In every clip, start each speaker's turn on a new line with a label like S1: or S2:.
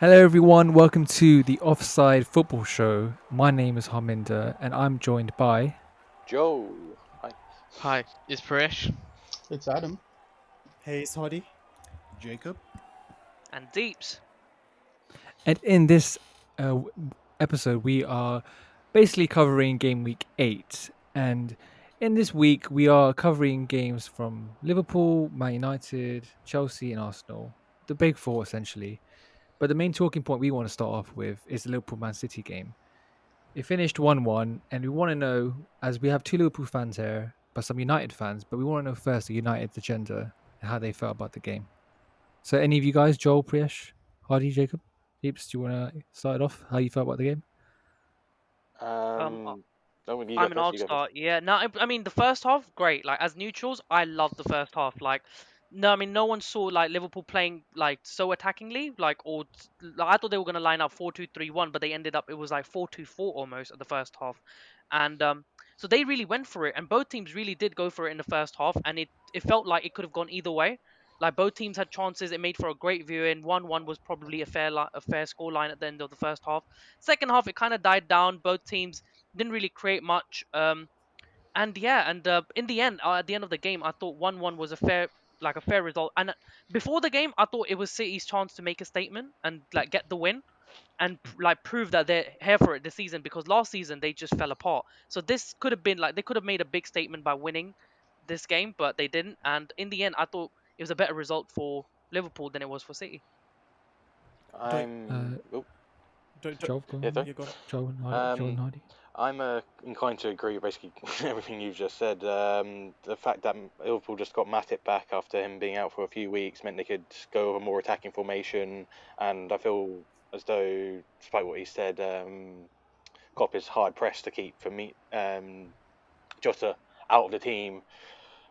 S1: Hello, everyone. Welcome to the Offside Football Show. My name is Harminder, and I'm joined by.
S2: Joe. Hi.
S3: Hi, it's Priyesh.
S4: It's Adam.
S5: Hey, it's Hardi.
S6: Jacob.
S7: And Deeps.
S1: And in this episode, we are basically covering Game Week 8. And in this week, we are covering games from Liverpool, Man United, Chelsea, and Arsenal. The big four, essentially. But the main talking point we want to start off with is the Liverpool Man City game. It finished 1-1, and we want to know, as we have two Liverpool fans here, but some United fans, but we want to know first the United agenda and how they felt about the game. So, any of you guys, Joel, Priyesh, Hardy, Jacob, Deeps, do you want to start it off? How you felt about the game?
S7: Um,
S2: Um, no, you
S7: I
S2: go
S7: mean,
S2: first.
S7: I'll
S2: You go first.
S7: start. Yeah, no, I mean the first half, great. Like as neutrals, I love the first half. Like, no, I mean no one saw like Liverpool playing like so attackingly. Like, I thought they were gonna line up 4-2-3-1, but they ended up it was like 4-2-4 almost at the first half, and so they really went for it, and both teams really did go for it in the first half, and it felt like it could have gone either way. Like both teams had chances. It made for a great viewing. 1-1 was probably a fair score line at the end of the first half. Second half, it kind of died down. Both teams didn't really create much. And yeah, and in the end, at the end of the game, I thought 1-1 was a fair result. And before the game, I thought it was City's chance to make a statement and like get the win and like prove that they're here for it this season because last season they just fell apart. So this could have been like they could have made a big statement by winning this game, but they didn't. And in the end, I thought it was a better result for Liverpool than it was for City.
S5: Don't,
S1: Uh,
S2: Oh,
S5: don't.
S1: Joel, go
S2: yeah,
S1: on.
S2: sorry.
S5: You're gone.
S1: Joel and
S2: Um,
S1: Hardy.
S2: I'm inclined to agree with basically everything you've just said. The fact that Liverpool just got Matip back after him being out for a few weeks meant they could go over more attacking formation, and I feel as though, despite what he said, Klopp is hard pressed to keep for me Jota out of the team.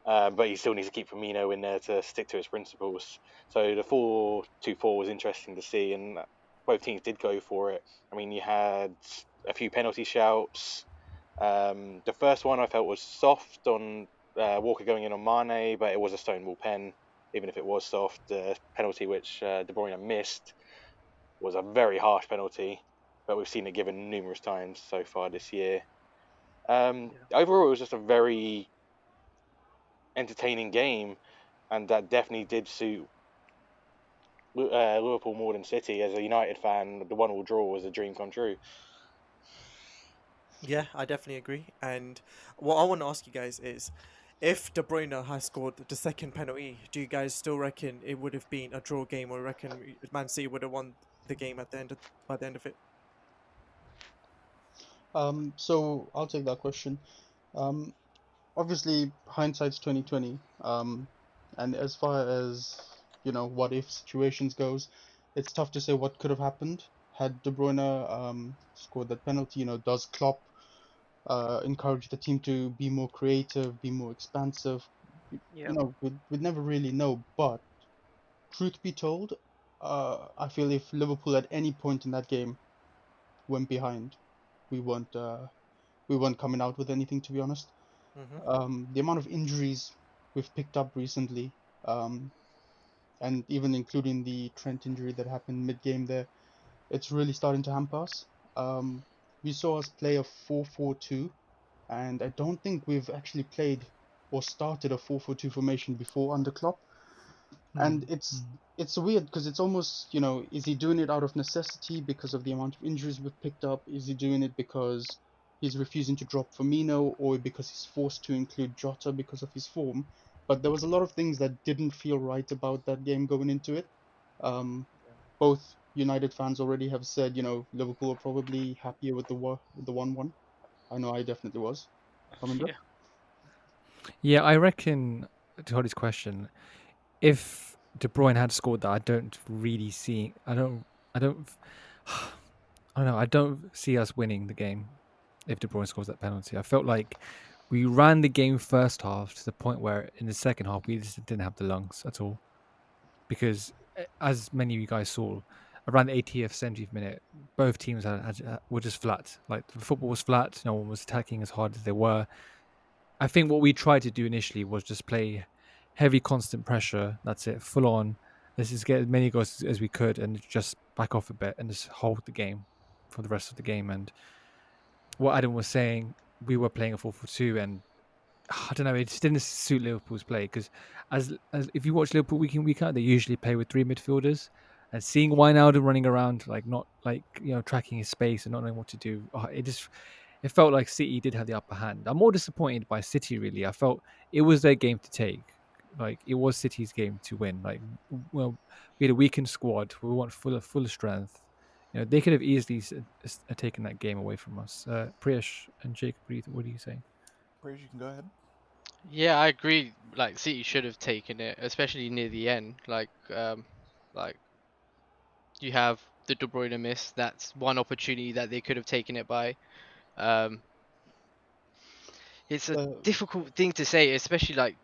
S2: But he still needs to keep Firmino in there to stick to his principles. So the 4-2-4 was interesting to see, and both teams did go for it. I mean, you had a few penalty shouts. The first one I felt was soft on Walker going in on Mane, but it was a stonewall pen, even if it was soft. The penalty which De Bruyne missed was a very harsh penalty, but we've seen it given numerous times so far this year.
S7: Yeah.
S2: Overall, it was just a very entertaining game, and that definitely did suit Liverpool more than City. As a United fan, the 1-1 draw was a dream come true.
S5: Yeah, I definitely agree. And what I want to ask you guys is, if De Bruyne has scored the second penalty, do you guys still reckon it would have been a draw game, or reckon Man City would have won the game at the end by the end of it?
S4: So I'll take that question. Um, Obviously hindsight's 2020. And as far as what if situations goes, it's tough to say what could have happened had De Bruyne scored that penalty. Does Klopp encourage the team to be more creative, be more expansive?
S7: Yeah.
S4: We'd never really know. But truth be told, I feel if Liverpool at any point in that game went behind, we weren't uh, we weren't coming out with anything, to be honest.
S5: Mm-hmm.
S4: The amount of injuries we've picked up recently, um, and even including the Trent injury that happened mid-game there, it's really starting to hamper us. Um, we saw us play a 4-4-2, and I don't think we've actually played or started a 4-4-2 formation before under Klopp. And
S1: Mm, mm.
S4: it's weird because it's almost, is he doing it out of necessity because of the amount of injuries we've picked up? Is he doing it because he's refusing to drop Firmino, or because he's forced to include Jota because of his form? But there was a lot of things that didn't feel right about that game going into it. Um, Both United fans already have said, Liverpool are probably happier with the 1-1. I know I definitely was. Harminder?
S7: Yeah.
S1: Yeah, I reckon, to Hardy's question, if De Bruyne had scored that, I don't really see. I don't. I don't know. I don't see us winning the game if De Bruyne scores that penalty. I felt like we ran the game first half to the point where in the second half we just didn't have the lungs at all. Because as many of you guys saw, around the 80th, 70th minute, both teams were just flat. Like the football was flat. No one was attacking as hard as they were. I think what we tried to do initially was just play heavy, constant pressure. That's it, full on. let's just get as many goals as we could and just back off a bit and just hold the game for the rest of the game. And what Adam was saying, we were playing a 4-4-2, and I don't know, it just didn't suit Liverpool's play because as if you watch Liverpool week in week out, they usually play with three midfielders, and seeing Wijnaldum running around like not like tracking his space and not knowing what to do, it felt like City did have the upper hand. I'm more disappointed by City really. I felt it was their game to take. Like it was City's game to win. Like well, we had a weakened squad. We want full strength. They could have easily taken that game away from us. Priyesh and Jacob, what do you say?
S6: Praise, you can go ahead.
S3: Yeah, I agree. Like City should have taken it, especially near the end. Like you have the De Bruyne miss. That's one opportunity that they could have taken it by. Um, it's a
S4: Uh,
S3: difficult thing to say, especially like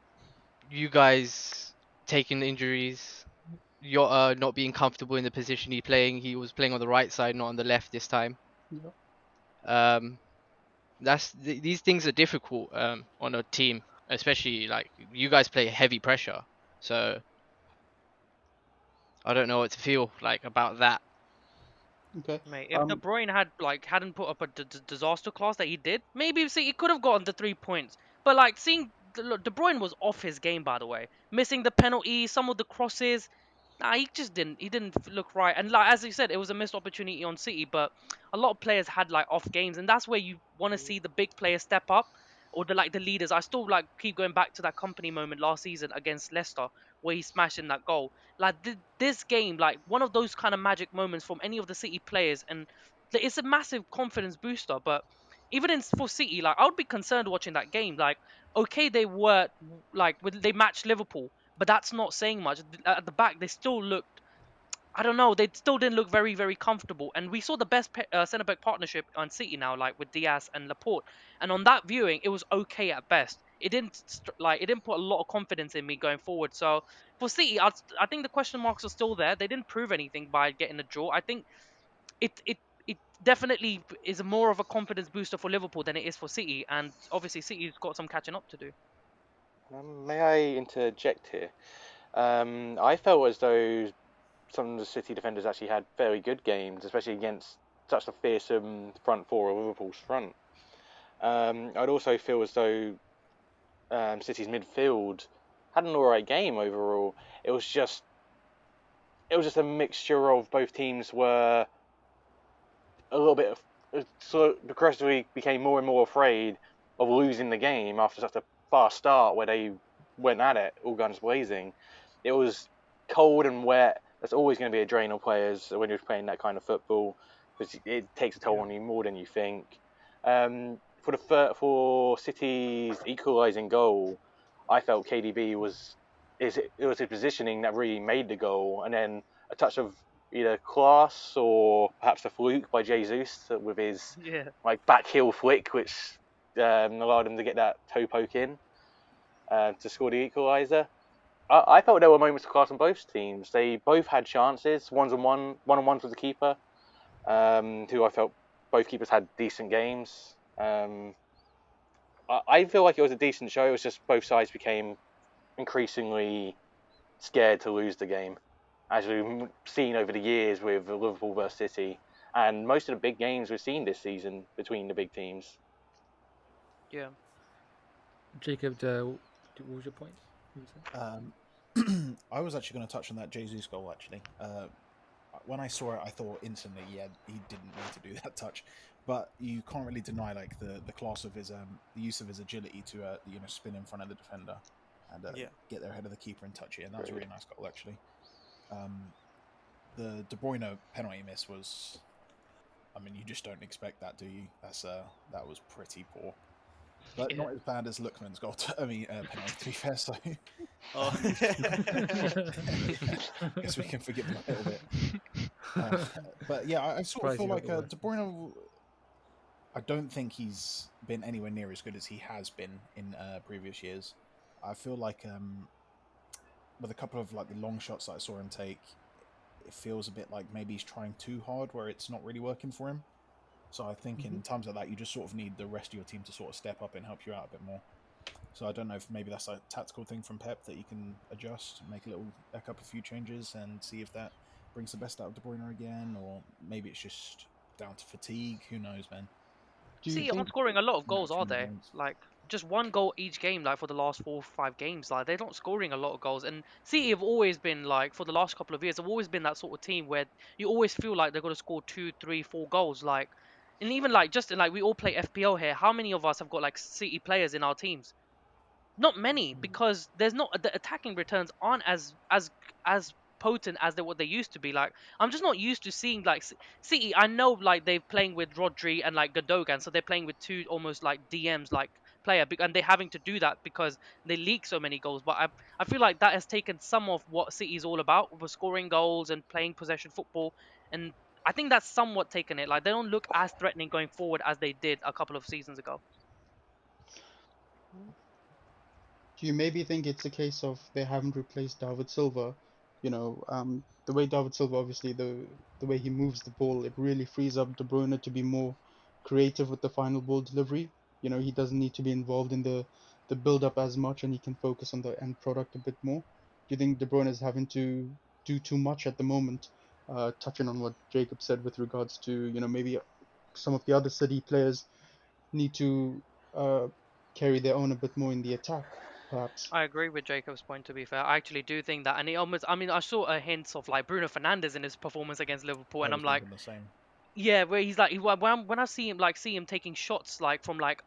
S3: you guys taking injuries. You're not being comfortable in the position he's playing. He was playing on the right side, not on the left this time.
S4: yeah.
S3: Um, these things are difficult on a team, especially like you guys play heavy pressure. So I don't know what to feel like about that.
S4: Okay.
S7: Mate, if De Bruyne hadn't put up a disaster class that he did, maybe see he could have gotten the 3 points. But like seeing look, De Bruyne was off his game, by the way, missing the penalty, some of the crosses. Nah, he just didn't. He didn't look right. And like as you said, it was a missed opportunity on City. But a lot of players had like off games, and that's where you want to see the big players step up, or the leaders. I still like keep going back to that company moment last season against Leicester where he smashed in that goal. Like this game, like one of those kind of magic moments from any of the City players, and it's a massive confidence booster. But even for City, like I would be concerned watching that game. Like okay, they were they matched Liverpool, but that's not saying much. At the back, they still looked. I don't know. They still didn't look very, very comfortable. And we saw the best centre back partnership on City now, like with Diaz and Laporte. And on that viewing, it was okay at best. It didn't it didn't put a lot of confidence in me going forward. So for City, I think the question marks are still there. They didn't prove anything by getting a draw. I think it definitely is more of a confidence booster for Liverpool than it is for City. And obviously, City's got some catching up to do.
S2: May I interject here? I felt as though some of the City defenders actually had very good games, especially against such a fearsome front four of Liverpool's front. I'd also feel as though City's midfield had an alright game overall. It was just a mixture of both teams were a little bit sort of progressively became more and more afraid of losing the game after such a fast start where they went at it all guns blazing. It was cold and wet. That's always going to be a drain on players when you're playing that kind of football because it takes a toll on you more than you think. For City's equalising goal, I felt KDB it was his positioning that really made the goal, and then a touch of either class or perhaps a fluke by Jesus with his
S7: Yeah.
S2: like back heel flick, which allowed him to get that toe poke in to score the equaliser. I felt there were moments of class on both teams. They both had chances, one-on-ones with the keeper, who I felt both keepers had decent games. I feel like it was a decent show. It was just both sides became increasingly scared to lose the game, as we've seen over the years with Liverpool versus City, and most of the big games we've seen this season between the big teams.
S7: Yeah.
S1: Jacob, what was your point?
S6: I was actually going to touch on that Jesus goal. Actually, when I saw it, I thought instantly, yeah, he didn't need to do that touch. But you can't really deny like the class of his the use of his agility to spin in front of the defender and
S5: Yeah.
S6: get there ahead of the keeper and touch it. And that was a
S2: Agreed.
S6: really nice goal actually. The De Bruyne penalty miss was, I mean, you just don't expect that, do you? That was pretty poor, but
S7: Yeah.
S6: not as bad as Lookman's goal. Penalty, to be fair. So
S5: Oh.
S6: guess we can forgive him a little bit. But yeah, I sort of
S1: Surprised
S6: feel
S1: you got
S6: like
S1: the worst.
S6: De Bruyne. I don't think he's been anywhere near as good as he has been in previous years. I feel like with a couple of like the long shots that I saw him take, it feels a bit like maybe he's trying too hard where it's not really working for him. So I think in times like that, you just sort of need the rest of your team to sort of step up and help you out a bit more. So I don't know if maybe that's a tactical thing from Pep that you can adjust, make a couple of few changes, and see if that brings the best out of De Bruyne again, or maybe it's just down to fatigue. Who knows, man?
S4: Do you
S7: See, aren't
S4: think?
S7: scoring a lot of goals, are
S6: Matching the
S7: they?
S6: games.
S7: Like just one goal each game, like for the last 4 or 5 games. Like they're not scoring a lot of goals. And City have always been like for the last couple of years, have always been that sort of team where you always feel like they're gonna score 2, 3, 4 goals. Like, and even like just like we all play FPL here. How many of us have got like City players in our teams? Not many, because there's not the attacking returns aren't as potent as what they used to be. Like I'm just not used to seeing like City. I know like they're playing with Rodri and like Gadogan, so they're playing with two almost like DMs like player, and they're having to do that because they leak so many goals. But I feel like that has taken some of what City is all about, with scoring goals and playing possession football, and I think that's somewhat taken it. Like they don't look as threatening going forward as they did a couple of seasons ago.
S4: Do you maybe think it's a case of they haven't replaced David Silva? The way David Silva, obviously, the way he moves the ball, it really frees up De Bruyne to be more creative with the final ball delivery. He doesn't need to be involved in the build up as much, and he can focus on the end product a bit more. Do you think De Bruyne is having to do too much at the moment? Touching on what Jacob said with regards to, maybe some of the other City players need to uh, carry their own a bit more in the attack, perhaps.
S7: I agree with Jacob's point, to be fair. I actually do think that. And he almost, I mean, I saw a hint of like Bruno Fernandes in his performance against Liverpool.
S6: I
S7: And I'm
S6: was
S7: like,
S6: thinking the same.
S7: yeah, where he's like, when I see him taking shots like from like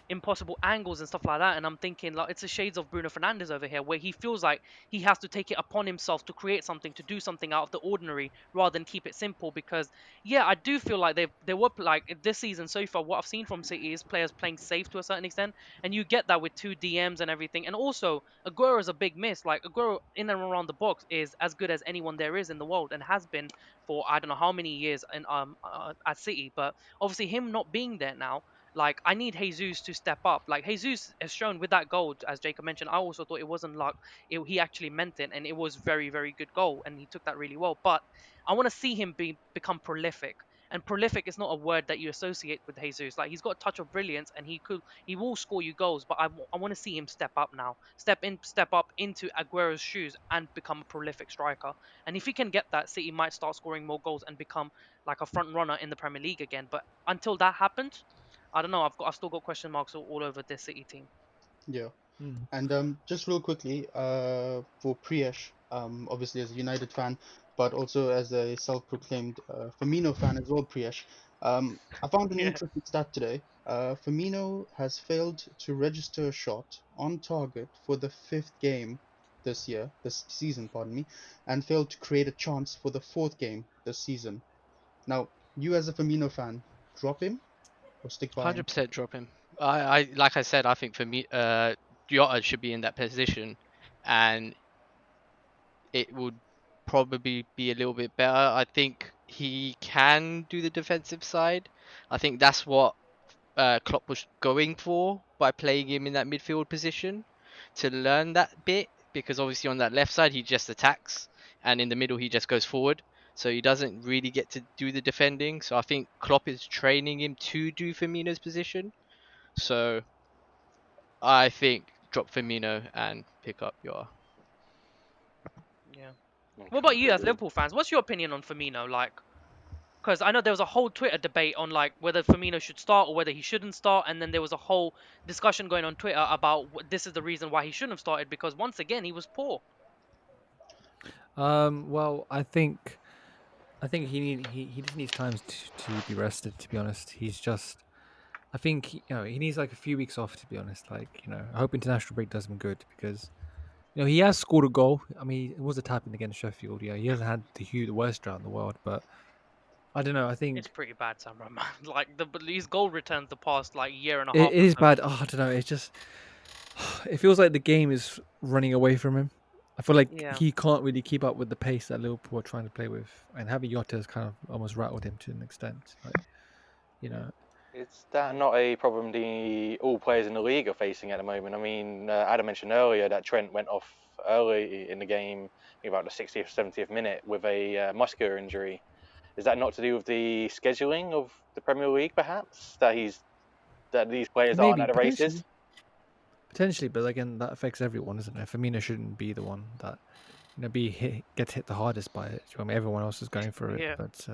S7: impossible angles and stuff like that, and I'm thinking like it's the shades of Bruno Fernandes over here, where he feels like he has to take it upon himself to create something, to do something out of the ordinary, rather than keep it simple. Because yeah, I do feel like they were like this season so far. What I've seen from City is players playing safe to a certain extent, and you get that with two DMs and everything. And also, Aguero is a big miss. Like Aguero in and around the box is as good as anyone there is in the world, and has been for I don't know how many years in at City. But obviously, him not being there now, like I need Jesus to step up. Like Jesus has shown with that goal, as Jacob mentioned. I also thought it wasn't luck. He actually meant it, and it was very, very good goal, and he took that really well. But I want to see him become prolific. And prolific is not a word that you associate with Jesus. Like he's got a touch of brilliance, and he will score you goals. But I want to see him step up now, step up into Aguero's shoes, and become a prolific striker. And if he can get that, City might start scoring more goals and become like a front runner in the Premier League again. But until that happens, I don't know. I've still got question marks all over this City team.
S4: Yeah.
S1: Mm.
S4: And just real quickly, for Priyesh, obviously as a United fan, but also as a self-proclaimed Firmino fan as well, Priyesh. I found an
S7: Yeah,
S4: interesting stat today. Firmino has failed to register a shot on target for the fifth game this season, pardon me, and failed to create a chance for the fourth game this season. Now, you as a Firmino fan, drop him or stick by him?
S3: 100% drop him. I like I said, I think for me, Jota should be in that position, and it would probably be a little bit better. I think he can do the defensive side. I think that's what Klopp was going for by playing him in that midfield position, to learn that bit, because obviously on that left side he just attacks, and in the middle he just goes forward. So he doesn't really get to do the defending. So I think Klopp is training him to do Firmino's position. So I think drop Firmino and pick up your.
S7: yeah.
S2: I
S7: What about
S2: can't
S7: you as
S2: agree.
S7: Liverpool fans? What's your opinion on Firmino? Like, because I know there was a whole Twitter debate on like whether Firmino should start or whether he shouldn't start, and then there was a whole discussion going on Twitter about this is the reason why he shouldn't have started, because once again he was poor.
S1: Well, I think he just needs time to be rested. To be honest, he's just. I think he needs like a few weeks off. To be honest, like I hope international break does him good because he has scored a goal. I mean, it was a tap in against Sheffield. Yeah, he hasn't had the worst drought in the world, but I don't know. I
S7: It's
S1: think
S7: pretty bad, Sam Rahman. Like his goal returns the past like year and a
S1: it
S7: half or
S1: is
S7: so.
S1: bad. Oh, I don't know. It's just it feels like the game is running away from him. I feel like
S7: Yeah,
S1: he can't really keep up with the pace that Liverpool are trying to play with, and having Jota has kind of almost rattled him to an extent. Like, you know,
S2: Is that not a problem all players in the league are facing at the moment? I mean, Adam mentioned earlier that Trent went off early in the game, I think about the 60th, 70th minute with a muscular injury. Is that not to do with the scheduling of the Premier League, perhaps? That these players aren't
S1: maybe
S2: at the races?
S1: Potentially, but again, that affects everyone, isn't it? Firmino shouldn't be the one that gets hit the hardest by it. I mean, everyone else is going through it,
S7: Yeah.
S1: but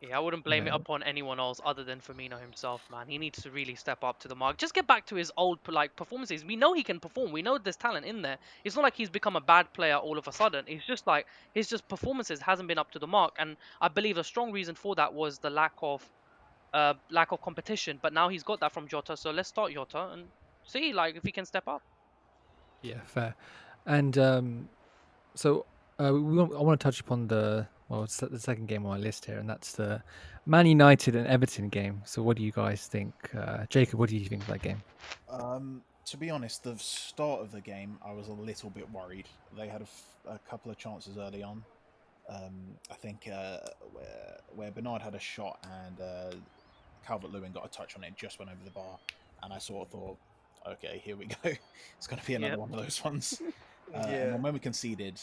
S7: Yeah, I wouldn't blame it
S1: yeah,
S7: upon anyone else other than Firmino himself, man. He needs to really step up to the mark. Just get back to his old like performances. We know he can perform. We know there's talent in there. It's not like he's become a bad player all of a sudden. It's just like his just performances hasn't been up to the mark, and I believe a strong reason for that was the lack of competition. But now he's got that from Jota, so let's start Jota and see like if he can step up.
S1: yeah, fair. And so I want to touch upon the second game on my list here, and that's the Man United and Everton game. So, what do you guys think, Jacob? What do you think of that game?
S6: To be honest, the start of the game, I was a little bit worried. They had a couple of chances early on. I think where Bernard had a shot and Calvert Lewin got a touch on it, just went over the bar, and I sort of thought, okay, here we go. It's going to be
S7: Yeah.
S6: another one of those ones. And
S5: Yeah,
S6: then when we conceded,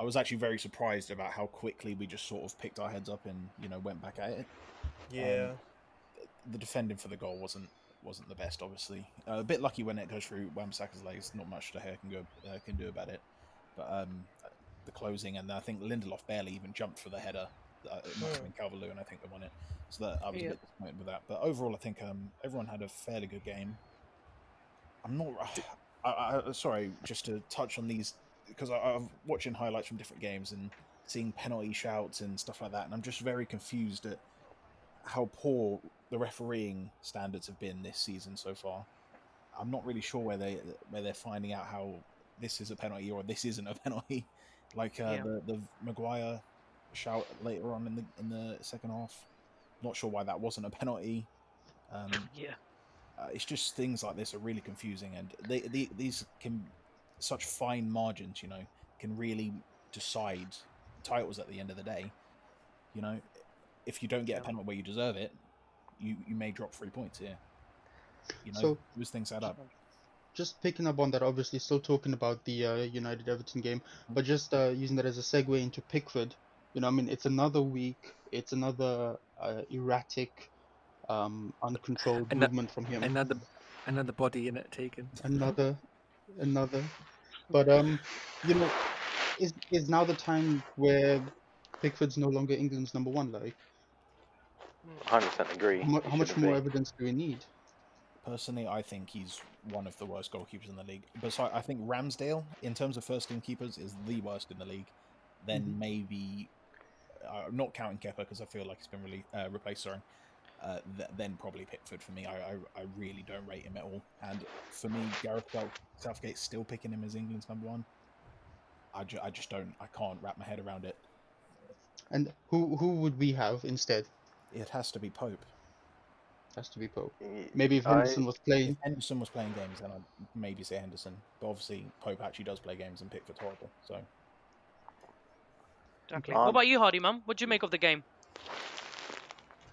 S6: I was actually very surprised about how quickly we just sort of picked our heads up and went back at it. Um,
S5: yeah,
S6: the defending for the goal wasn't the best, obviously. A bit lucky when it goes through Wan-Bissaka's legs. Not much De Gea can do about it. But the closing, and I think Lindelof barely even jumped for the header. It must have
S5: mm,
S6: been Calvert-Lewin, I think, that won it. So that I was a
S7: Yeah.
S6: bit disappointed with that. But overall, I think everyone had a fairly good game. I'm not. Sorry, just to touch on these because I'm watching highlights from different games and seeing penalty shouts and stuff like that, and I'm just very confused at how poor the refereeing standards have been this season so far. I'm not really sure where they're finding out how this is a penalty or this isn't a penalty. Like
S7: Yeah.
S6: the Maguire shout later on in the second half. Not sure why that wasn't a penalty. Um,
S7: Yeah.
S6: it's just things like this are really confusing, and these can such fine margins, can really decide titles at the end of the day. You know, if you don't get a
S7: Yeah.
S6: penalty where you deserve it, you may drop 3 points here.
S4: So
S6: Those things add
S4: j-
S6: up.
S4: just picking up on that, obviously still talking about the United Everton game,
S6: Mhm.
S4: but just using that as a segue into Pickford. I mean, it's another week, it's another erratic, uncontrolled
S1: And
S4: movement from him.
S1: another body in it taken.
S4: Another, another. But you know, is now the time where Pickford's no longer England's number one? Like,
S2: 100% agree. He
S4: how much
S2: shouldn't
S4: more
S2: be.
S4: evidence do we need?
S6: Personally, I think he's one of the worst goalkeepers in the league. But I think Ramsdale, in terms of first team keepers, is the worst in the league.
S4: Hmm.
S6: Then maybe, not counting Kepa because I feel like he's been replaced. Sorry. Then probably Pickford for me. I really don't rate him at all. And for me, Southgate's still picking him as England's number one. I just don't. I can't wrap my head around it.
S4: And who would we have instead?
S6: It has to be Pope.
S4: Has to be Pope.
S2: Y-
S4: Maybe if
S2: I
S4: Henderson was
S6: If
S4: playing.
S6: Henderson was playing games, then I'd maybe say Henderson. But obviously, Pope actually does play games, and Pickford's horrible. So
S7: Exactly.
S4: Okay.
S7: What
S2: um,
S7: about you, Hardy, man? What do you make of the game?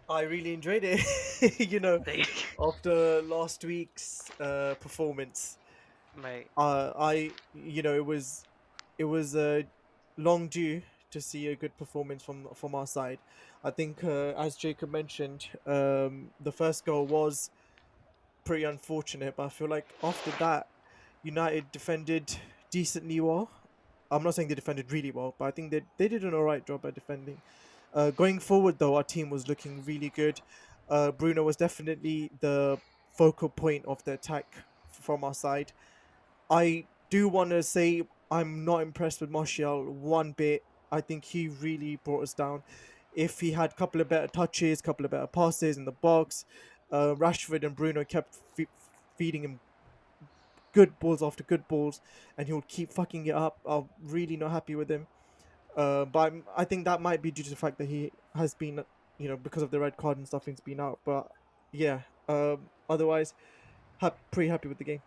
S5: I really enjoyed it.
S7: They,
S5: After last week's performance,
S7: mate.
S5: it was long due to see a good performance from our side. I think, as Jacob mentioned, the first goal was pretty unfortunate, but I feel like after that, United defended decently well. I'm not saying they defended really well, but I think they did an alright job at defending. Going forward, though, our team was looking really good. Bruno was definitely the focal point of the attack from our side. I do want to say I'm not impressed with Martial one bit. I think he really brought us down. If he had a couple of better touches, couple of better passes in the box, Rashford and Bruno kept feeding him good balls after good balls, and he would keep fucking it up. I'm really not happy with him. I think that might be due to the fact that he has been, because of the red card and stuff, he's been out. But yeah, otherwise, pretty happy with the game.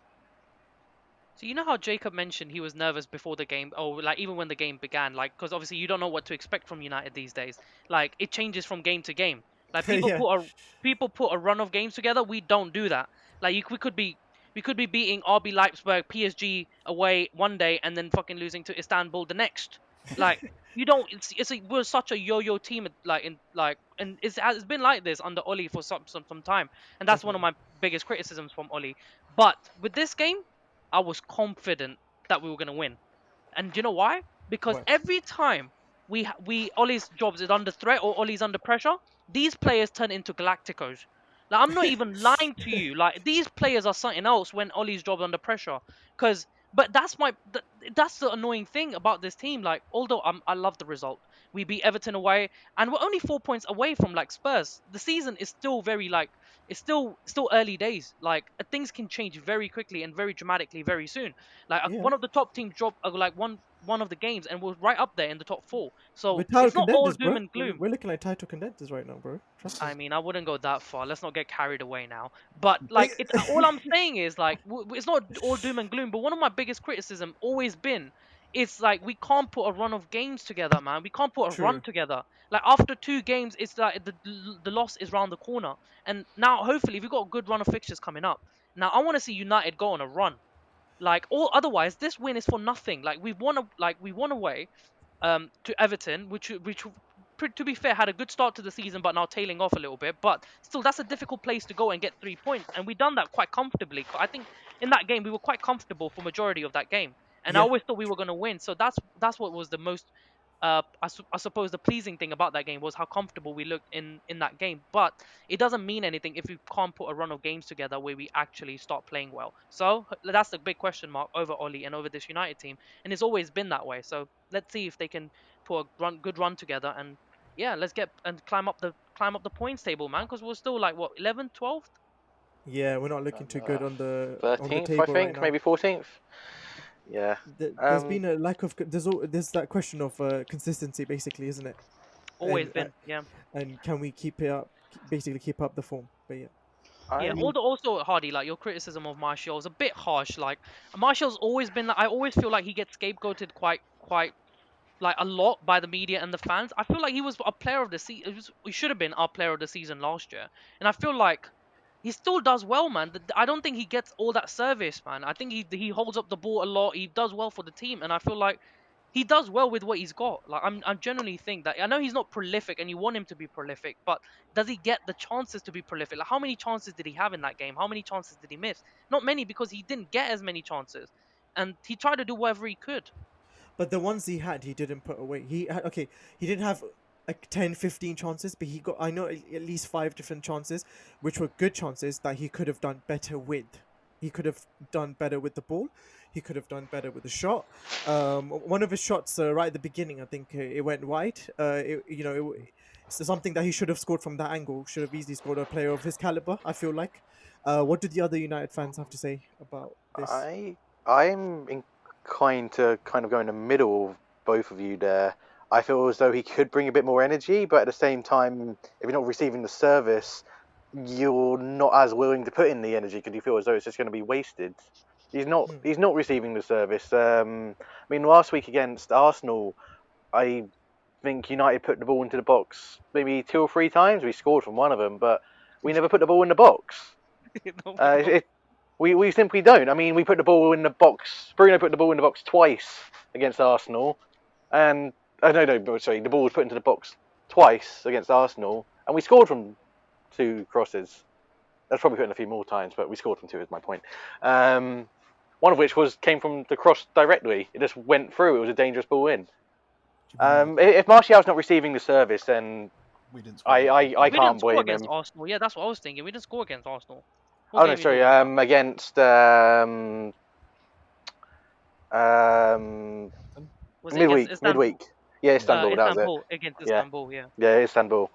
S7: So you know how Jacob mentioned he was nervous before the game, or like even when the game began, like because obviously you don't know what to expect from United these days. Like it changes from game to game. Like
S5: Yeah,
S7: people put a run of games together. We don't do that. Like we could be beating RB Leipzig, PSG away one day, and then fucking losing to Istanbul the next. Like you don't. We're such a yo-yo team. And it's been like this under Oli for some time, and that's one of
S5: definitely.
S7: my biggest criticisms from Oli. But with this game. I was confident that we were going to win. And do you know why? Because
S5: Why?
S7: every time Ollie's jobs is under threat or Ollie's under pressure, these players turn into Galacticos. Like I'm not even lying to you. Like these players are something else when Ollie's job's under pressure. Cause but that's the annoying thing about this team. Like although I love the result, we beat Everton away, and we're only 4 points away from like Spurs. The season is still very like it's still early days. Like things can change very quickly and very dramatically very soon. Like
S5: Yeah,
S7: one of the top teams dropped like one of the games and was right up there in the top four.
S5: we're
S7: So
S5: title
S7: it's not all
S5: contenders,
S7: doom
S5: bro.
S7: and
S5: We're,
S7: gloom.
S5: we're looking like title contenders right now, bro. Trust me.
S7: I mean, I wouldn't go that far. Let's not get carried away now. But
S5: Eh,
S7: like, it's all I'm saying is like, it's not all doom and gloom. But one of my biggest criticism always been, it's like we can't put a run of games together, man. We can't put a run
S5: True.
S7: together. Like after 2 games, it's like the loss is round the corner. And now hopefully we've got a good run of fixtures coming up. Now I want to see United go on a run. Like all otherwise, this win is for nothing. Like we won away to Everton, which to be fair had a good start to the season, but now tailing off a little bit. But still, that's a difficult place to go and get 3 points, and we done that quite comfortably. I think in that game we were quite comfortable for majority of that game, and I
S5: Yeah.
S7: always thought we were going to win. So that's what was the most. I suppose the pleasing thing about that game was how comfortable we looked in that game, but it doesn't mean anything if we can't put a run of games together where we actually start playing well. So that's the big question mark over Ollie and over this United team, and it's always been that way. So let's see if they can put a good run together, and yeah, let's get and climb up the points table, man, because we're still like what 11th, 12th.
S5: Yeah, we're not looking
S2: And,
S5: too good on the
S2: 13th, I
S5: table right
S2: think,
S5: now.
S2: maybe 14th. Yeah.
S5: There's
S2: Um,
S5: been a lack of there's that question of consistency, basically, isn't it?
S7: Always
S5: And
S7: been, yeah.
S5: and can we keep it up? Basically, keep up the form. But yeah,
S7: Yeah,
S2: I
S7: also Hardy, like your criticism of Martial is a bit harsh. Like Martial's always been like I always feel like he gets scapegoated quite like a lot by the media and the fans. I feel like he was a player of the season. He should have been our player of the season last year, and I feel like he still does well, man. I don't think he gets all that service, man. I think he holds up the ball a lot. He does well for the team, and I feel like he does well with what he's got. Like I genuinely think that I know he's not prolific, and you want him to be prolific, but does he get the chances to be prolific? Like how many chances did he have in that game? How many chances did he miss? Not many because he didn't get as many chances, and he tried to do whatever he could.
S5: but the ones he had, he didn't put away. He had, okay, he didn't have like 10, 15 chances, but he got, I know, at least five different chances, which were good chances that he could have done better with. He could have done better with the ball. He could have done better with the shot. One of his shots right at the beginning, I think it went wide. It's something that he should have scored from that angle. Should have easily scored a player of his caliber, I feel like. What did the other United fans have to say about this?
S2: I'm inclined to kind of go in the middle of both of you there. I feel as though he could bring a bit more energy, but at the same time, if you're not receiving the service, you're not as willing to put in the energy because you feel as though it's just going to be wasted. He's not.
S5: Hmm.
S2: He's not receiving the service. I mean, last week against Arsenal, I think United put the ball into the box maybe 2 or 3 times. We scored from one of them, but we never put the ball in the box.
S7: No, we
S2: Uh,
S7: don't.
S2: it, we simply don't. I mean, we put the ball in the box. Bruno put the ball in the box twice against Arsenal, and sorry, the ball was put into the box twice against Arsenal, and we scored from 2 crosses. That's probably put in a few more times, but we scored from 2. Is my point. One of which came from the cross directly. It just went through. It was a dangerous ball in.
S6: Do you mean like
S2: If Martial's not receiving the service, then
S6: we didn't score?
S2: I
S7: We didn't
S2: can't
S7: score
S2: blame
S7: against
S2: him.
S7: Arsenal. Yeah, that's what I was thinking. We didn't score against Arsenal. What
S2: Oh no,
S7: game are you
S2: sorry.
S7: talking about?
S2: Against
S7: Was it against Istanbul?
S2: midweek. Yeah, Istanbul. That was it.
S7: Istanbul against
S2: Yeah,
S7: Istanbul. Yeah.
S2: yeah, Istanbul.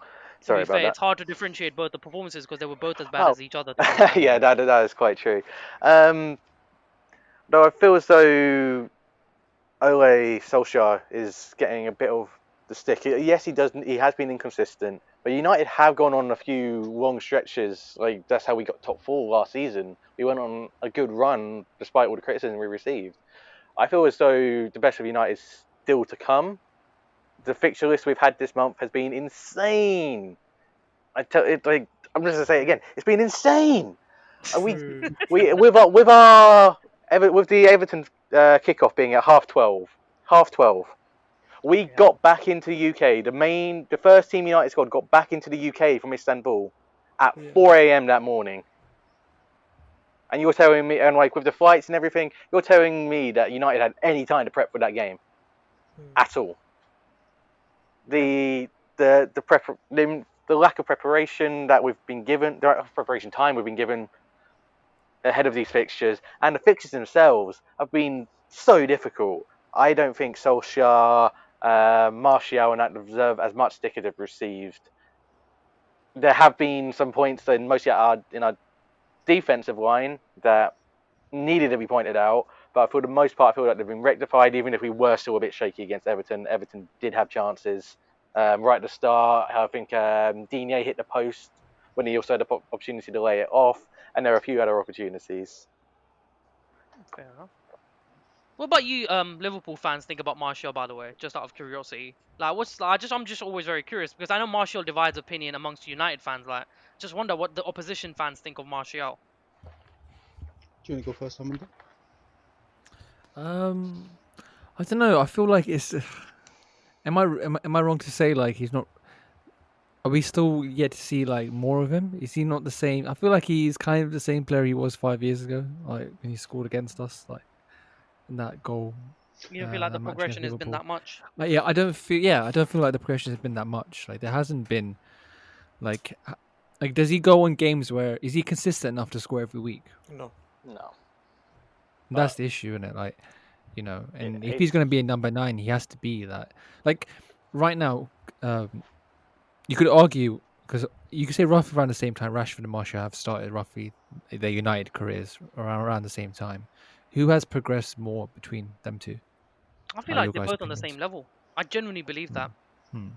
S7: To
S2: Sorry
S7: be
S2: about
S7: fair,
S2: that.
S7: it's hard to differentiate both the performances because they were both as bad
S2: Oh,
S7: as each other. To be fair.
S2: yeah, that is quite true. Though I feel as though Ole Solskjaer is getting a bit of the stick. Yes, he does. He has been inconsistent, but United have gone on a few long stretches. Like that's how we got top 4 last season. We went on a good run despite all the criticism we received. I feel as though the best of United is still to come. The fixture list we've had this month has been insane. I'm just gonna say it again. It's been insane. We
S5: True,
S2: we
S5: true.
S2: with the Everton kickoff being at half 12. We
S7: Yeah.
S2: got back into the UK. The first team United squad got back into the UK from Istanbul at
S5: Yeah.
S2: 4 a.m. that morning. And you're telling me, and like with the flights and everything, you're telling me that United had any time to prep for that game at all. The lack of preparation that we've been given, the lack of preparation time we've been given ahead of these fixtures, and the fixtures themselves have been so difficult. I don't think Solskjaer, Martial, and that deserve as much stick as they've received. There have been some points in our defensive line that needed to be pointed out, but for the most part, I feel like they've been rectified. Even if we were still a bit shaky against Everton, Everton did have chances right at the start. I think Digne hit the post when he also had the opportunity to lay it off, and there are a few other opportunities.
S7: Fair enough. What about you, Liverpool fans think about Martial? By the way, just out of curiosity, like, I'm just always very curious because I know Martial divides opinion amongst United fans. Like, just wonder what the opposition fans think of Martial.
S4: Do you want to go first, Harminder?
S1: I don't know. I feel like it's. Am I wrong to say like he's not? Are we still yet to see like more of him? Is he not the same? I feel like he's kind of the same player he was 5 years ago, like when he scored against us, like in that goal,
S7: You don't feel like the
S1: that match against
S7: progression has been
S1: Liverpool.
S7: that much?
S1: Yeah, I don't feel. Yeah, I don't feel like the progression has been that much. Like there hasn't been like. Like, does he go on games where is he consistent enough to score every week?
S5: No.
S2: No,
S1: That's
S2: but
S1: the issue, isn't it? Like, and if he's
S2: it's
S1: going to be a number 9, he has to be that. Like, right now, you could argue because you could say roughly around the same time Rashford and Martial have started roughly their United careers around the same time. Who has progressed more between them two?
S7: I feel
S1: Are
S7: like
S1: your
S7: they're
S1: guys'
S7: both on the same
S1: opinions?
S7: level. I genuinely believe
S1: Hmm.
S7: that.
S1: Hmm.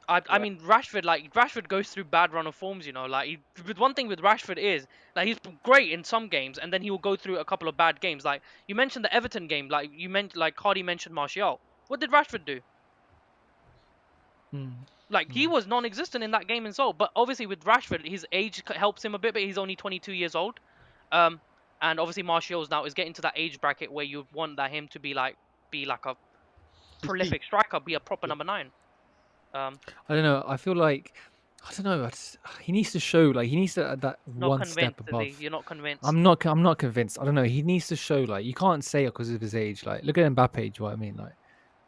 S7: I
S2: yeah.
S7: mean Rashford goes through bad run of forms, like with one thing with Rashford is like he's great in some games and then he will go through a couple of bad games. Like you mentioned the Everton game, like you mentioned like Hardi mentioned Martial. What did Rashford do?
S1: Hmm.
S7: Like he
S1: Hmm.
S7: was non-existent in that game and so. But obviously with Rashford, his age helps him a bit, but he's only 22 years old. Um, and obviously Martial's now is getting to that age bracket where you want that him to be like a
S4: His peak.
S7: prolific striker, be a proper
S4: Yeah.
S7: number 9. Um,
S1: I don't know. I feel like I don't know. He needs to show like he needs to that
S7: not
S1: one step
S7: convinced, is he?
S1: above.
S7: You're not convinced.
S1: I'm not convinced. I don't know. He needs to show like you can't say it because of his age. Like look at Mbappe. Do you know what I mean? Like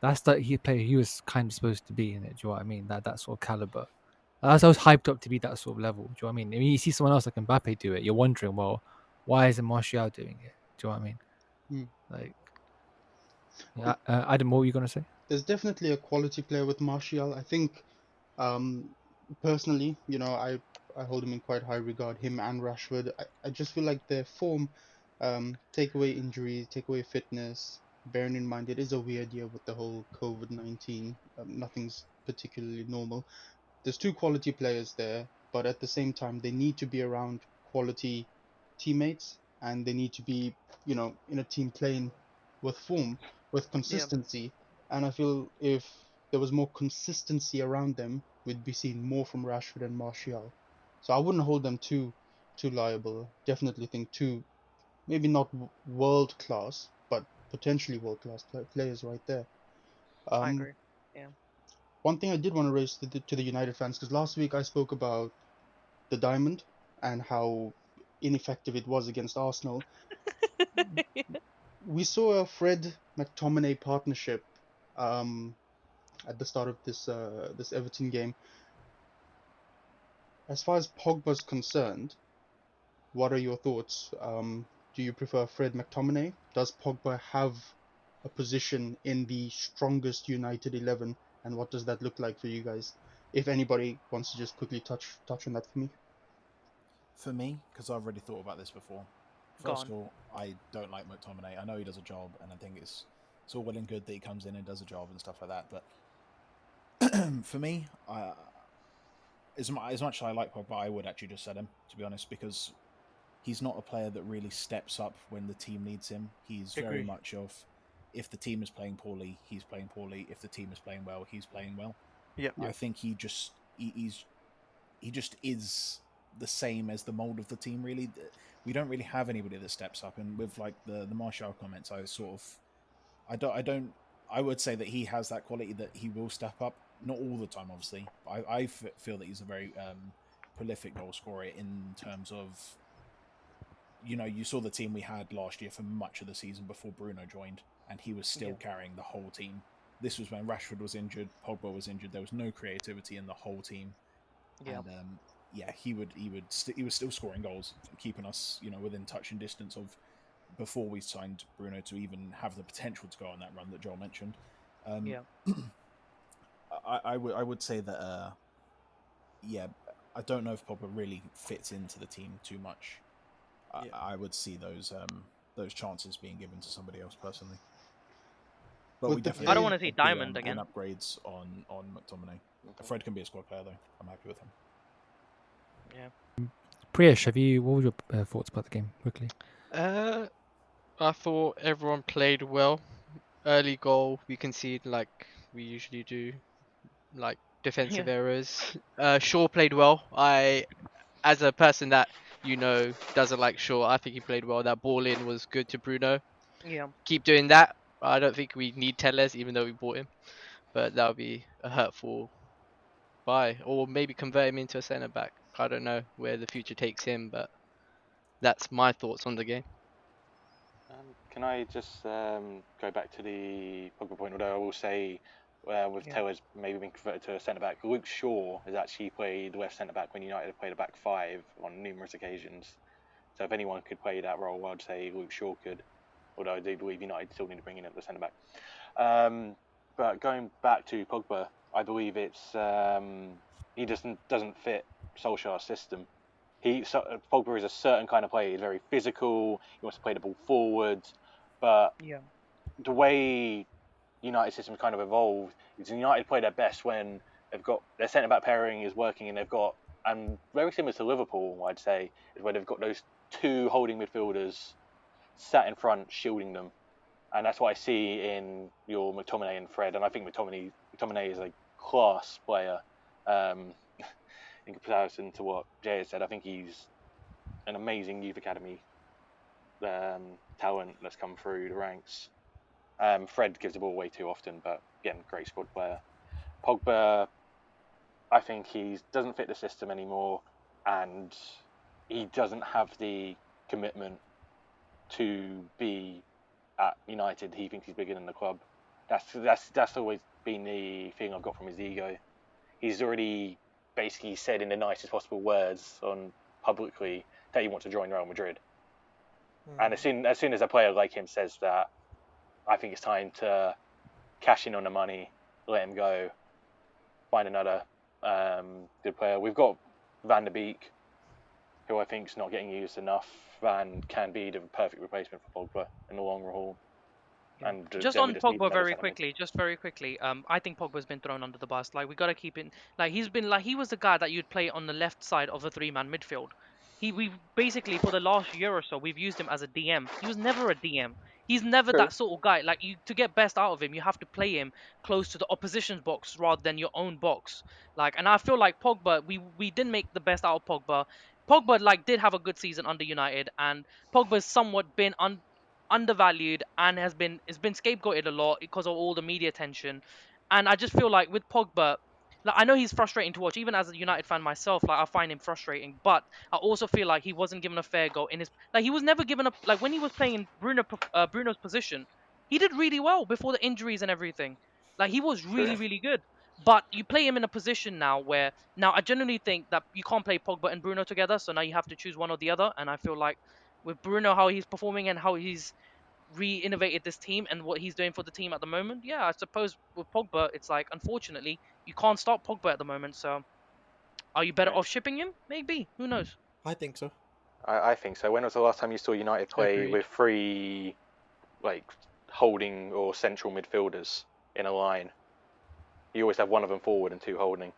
S1: that's the player he was kind of supposed to be in it. Do you know what I mean? That sort of caliber. As I was hyped up to be that sort of level. Do you know what I mean? I mean, you see someone else like Mbappe do it, you're wondering, well, why isn't Martial doing it? Do you know what I mean?
S4: Hmm.
S1: Like, yeah, Adam, what were you gonna say?
S4: There's definitely a quality player with Martial. I think, um, personally, I hold him in quite high regard, him and Rashford. I just feel like their form, take away injuries, take away fitness, bearing in mind it is a weird year with the whole COVID-19. Nothing's particularly normal. There's two quality players there, but at the same time, they need to be around quality teammates and they need to be, in a team playing with form, with
S7: Yeah,
S4: consistency. And I feel if there was more consistency around them, we'd be seeing more from Rashford and Martial. So I wouldn't hold them too liable. Definitely think two, maybe not world class, but potentially world class players right there.
S7: I
S4: Um,
S7: agree. Yeah.
S4: One thing I did want to raise to the United fans, because last week I spoke about the diamond and how ineffective it was against Arsenal. We saw a Fred McTominay partnership um, at the start of this Everton game. As far as Pogba's concerned, what are your thoughts? Do you prefer Fred McTominay? Does Pogba have a position in the strongest United 11, and what does that look like for you guys? If anybody wants to just quickly touch on that for me.
S6: For me, because I've already thought about this before. First
S7: Gone.
S6: of all, I don't like McTominay. I know he does a job, and I think it's all well and good that he comes in and does a job and stuff like that. But for me, as much as I like Pogba, I would actually just set him, to be honest, because he's not a player that really steps up when the team needs him. He's very
S5: Agree.
S6: much of if the team is playing poorly, he's playing poorly. If the team is playing well, he's playing well.
S5: Yeah.
S4: Yeah.
S6: I think he just is the same as the mold of the team. Really, we don't really have anybody that steps up. And with like the Martial comments, I would say that he has that quality that he will step up. Not all the time, obviously. I feel that he's a very prolific goal scorer in terms of you saw the team we had last year for much of the season before Bruno joined, and he was still
S7: Yeah.
S6: carrying the whole team. This was when Rashford was injured, Pogba was injured. There was no creativity in the whole team,
S7: Yeah.
S6: and yeah, he was still scoring goals, keeping us within touch and distance of before we signed Bruno to even have the potential to go on that run that Joel mentioned. Um,
S7: Yeah.
S6: I would say that yeah, I don't know if Pogba really fits into the team too much.
S5: Yeah.
S6: I would see those chances being given to somebody else personally. But we
S4: With the
S7: I don't
S6: definitely
S7: want
S4: play,
S7: to see
S6: be
S7: Diamond
S6: on
S7: again.
S6: upgrades on McTominay.
S2: Okay.
S6: Fred can be a squad player though. I'm happy with him.
S7: Yeah.
S1: Priyesh, what were your thoughts about the game quickly?
S3: I thought everyone played well. Early goal, we concede like we usually do, like defensive
S7: Yeah.
S3: errors. Shaw played well. As a person that doesn't like Shaw, I think he played well. That ball in was good to Bruno.
S7: Yeah.
S3: Keep doing that. I don't think we need Telles, even though we bought him, but that would be a hurtful buy, or maybe convert him into a centre back. I don't know where the future takes him, but that's my thoughts on the game.
S2: Can I just go back to the Pogba point? Although I will say, with
S7: Yeah.
S2: Tellers maybe being converted to a centre back, Luke Shaw has actually played left centre back when United have played a back five on numerous occasions. So if anyone could play that role, I'd say Luke Shaw could. Although I do believe United still need to bring in at the centre back. But going back to Pogba, I believe it's he doesn't fit Solskjaer's system. Pogba is a certain kind of player. He's very physical. He wants to play the ball forwards, but
S7: Yeah.
S2: the way United system kind of evolved is United play their best when they've got their centre back pairing is working and they've got, and very similar to Liverpool, I'd say, is where they've got those two holding midfielders sat in front shielding them, and that's what I see in your McTominay and Fred. And I think McTominay is a class player in comparison to what Jay has said. I think he's an amazing youth academy talent that's come through the ranks. Fred gives the ball away too often, but again, great squad player. Pogba, I think he doesn't fit the system anymore, and he doesn't have the commitment to be at United. He thinks he's bigger than the club. That's always been the feeling I've got from his ego. He's already basically said in the nicest possible words on publicly that he wants to join Real Madrid. And as soon as a player like him says that, I think it's time to cash in on the money, let him go, find another good player. We've got Van der Beek, who I think is not getting used enough and can be the perfect replacement for Pogba in the long haul.
S7: Yeah.
S2: And
S7: Just
S2: then we
S7: on
S2: just need
S7: Pogba
S2: another
S7: very
S2: centre mid.
S7: quickly, just very quickly. I think Pogba's been thrown under the bus. Like we gotta keep it. Like he was the guy that you'd play on the left side of a three-man midfield. We've basically for the last year or so we've used him as a DM. He was never a DM. He's never
S2: True.
S7: that sort of guy. Like you to get best out of him, you have to play him close to the opposition's box rather than your own box. Like, and I feel like Pogba, we didn't make the best out of Pogba. Pogba like did have a good season under United, and Pogba's somewhat been undervalued and has been scapegoated a lot because of all the media attention. And I just feel like with Pogba, like I know he's frustrating to watch, even as a United fan myself. Like I find him frustrating, but I also feel like he wasn't given a fair go in his. Like he was never given a like when he was playing in Bruno's position, he did really well before the injuries and everything. Like he was
S2: True.
S7: really good. But you play him in a position now where now I genuinely think that you can't play Pogba and Bruno together. So now you have to choose one or the other. And I feel like with Bruno, how he's performing and how he's re-innovated this team and what he's doing for the team at the moment. Yeah, I suppose with Pogba, it's like unfortunately you can't stop Pogba at the moment. So are you better
S2: Right.
S7: off shipping him? Maybe. Who knows?
S5: I think so.
S2: I think so. When was the last time you saw United play
S3: Agreed.
S2: with three like holding or central midfielders in a line? You always have one of them forward and two holding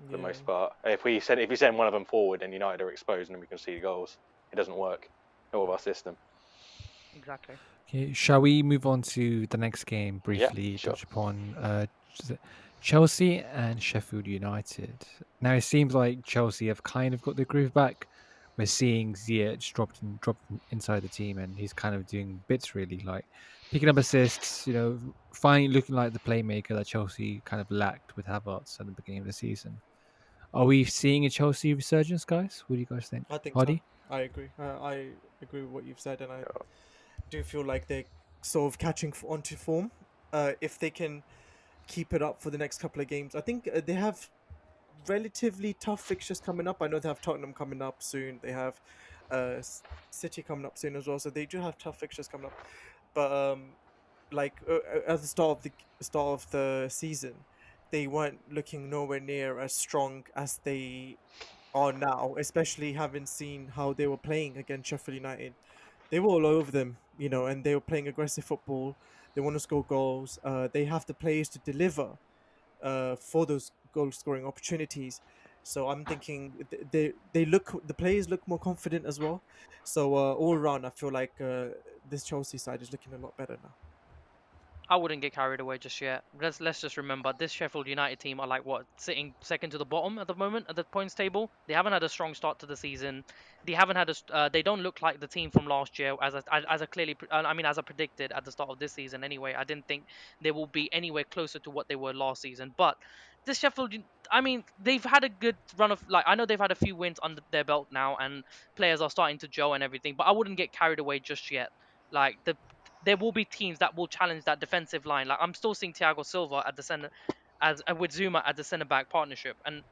S2: for the most part. If you send one of them forward, then United are exposed and then we can see goals. It doesn't work. Not with our system.
S7: Exactly.
S1: Okay, shall we move on to the next game briefly?
S2: sure.
S1: Touch upon Chelsea and Sheffield United. Now it seems like Chelsea have kind of got the groove back. We're seeing Ziyech dropped inside the team, and he's kind of doing bits really, like picking up assists. Finally looking like the playmaker that Chelsea kind of lacked with Havertz at the beginning of the season. Are we seeing a Chelsea resurgence, guys? What do you guys think?
S5: I think so.
S1: Hardy?
S5: I agree. I agree with what you've said, and I do feel like they're sort of catching onto form. If they can keep it up for the next couple of games, I think they have relatively tough fixtures coming up. I know they have Tottenham coming up soon. They have City coming up soon as well. So they do have tough fixtures coming up. But like at the start of the season, they weren't looking nowhere near as strong as they are now, especially having seen how they were playing against Sheffield United. They were all over them, and they were playing aggressive football. They want to score goals. They have the players to deliver for those goal scoring opportunities. So I'm thinking the players look more confident as well. So all around, I feel like this Chelsea side is looking a lot better now.
S7: I wouldn't get carried away just yet. Let's just remember this Sheffield United team are like what, sitting second to the bottom at the moment at the points table. They haven't had a strong start to the season. They haven't had they don't look like the team from last year as a clearly I mean as I predicted at the start of this season anyway. I didn't think they will be anywhere closer to what they were last season. But this I mean they've had a good run of I know they've had a few wins under their belt now and players are starting to gel and everything. But I wouldn't get carried away just yet. There will be teams that will challenge that defensive line. Like I'm still seeing Thiago Silva at the center, as with Zuma at the center back partnership, and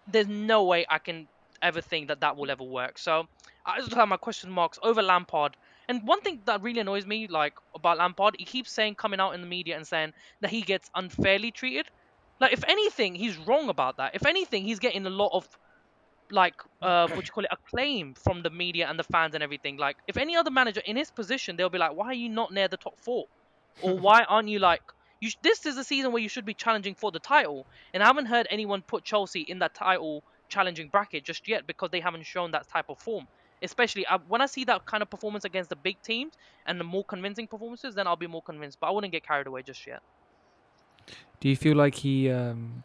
S7: there's no way I can ever think that that will ever work. So I just have my question marks over Lampard. And one thing that really annoys me, like about Lampard, he keeps saying coming out in the media and saying that he gets unfairly treated. Like if anything, he's wrong about that. If anything, he's getting a lot of what you call it, acclaim from the media and the fans and everything. Like if any other manager in his position, they'll be like, why are you not near the top four, or why aren't you like this is a season where you should be challenging for the title. And I haven't heard anyone put Chelsea in that title challenging bracket just yet because they haven't shown that type of form. Especially when I see that kind of performance against the big teams and the more convincing performances, then I'll be more convinced, but I wouldn't get carried away just yet.
S1: Do you feel like he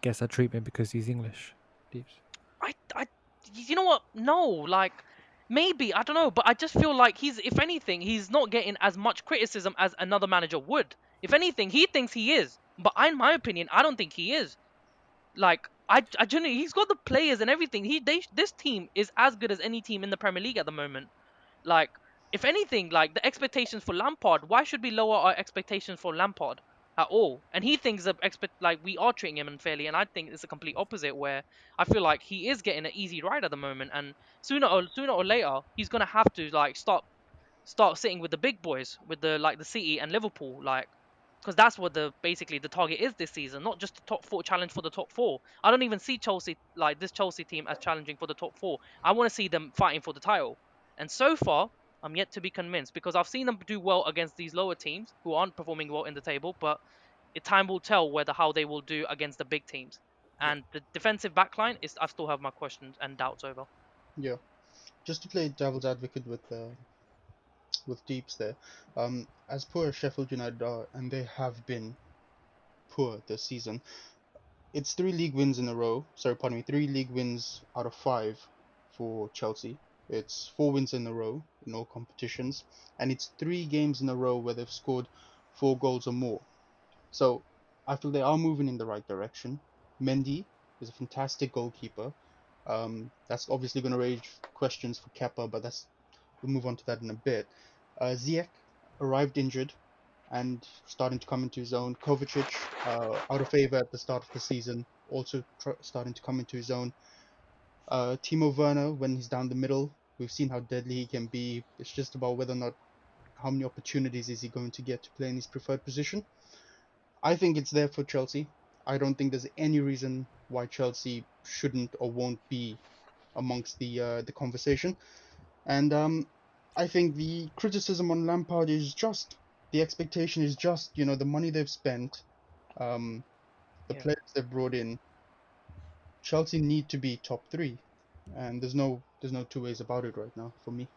S1: gets that treatment because he's English, Deeps?
S7: You know what? No, maybe I don't know, but I just feel like if anything, he's not getting as much criticism as another manager would. If anything, he thinks he is, but in my opinion, I don't think he is. I genuinely, he's got the players and everything. This team is as good as any team in the Premier League at the moment. Like, if anything, like the expectations for Lampard, why should we lower our expectations for Lampard at all? And he thinks that we are treating him unfairly, and I think it's a complete opposite. Where I feel like he is getting an easy ride at the moment, and sooner or later he's gonna have to start sitting with the big boys, with the City and Liverpool, because that's what the basically the target is this season, not just the top four challenge for the top four. I don't even see Chelsea this Chelsea team as challenging for the top four. I want to see them fighting for the title, and so far I'm yet to be convinced because I've seen them do well against these lower teams who aren't performing well in the table, but time will tell whether how they will do against the big teams.
S5: Yeah.
S7: And the defensive backline is I still have my questions and doubts over.
S4: Yeah, just to play devil's advocate with Deeps there. As poor as Sheffield United are, and they have been poor this season, it's 3 league wins in a row. Sorry, pardon me, 3 league wins out of 5 for Chelsea. It's 4 wins in a row in all competitions, and it's 3 games in a row where they've scored 4 goals or more. So I feel they are moving in the right direction. Mendy is a fantastic goalkeeper. That's obviously going to raise questions for Kepa, but we'll move on to that in a bit. Ziyech arrived injured and starting to come into his own. Kovacic, out of favour at the start of the season, also starting to come into his own. Timo Werner, when he's down the middle, we've seen how deadly he can be. It's just about whether or not how many opportunities is he going to get to play in his preferred position. I think it's there for Chelsea. I don't think there's any reason why Chelsea shouldn't or won't be amongst the conversation. And I think the criticism on Lampard is just the expectation is just the money they've spent, um, the
S7: Yeah,
S4: players they've brought in. Chelsea need to be top three, and there's no two ways about it right now for me.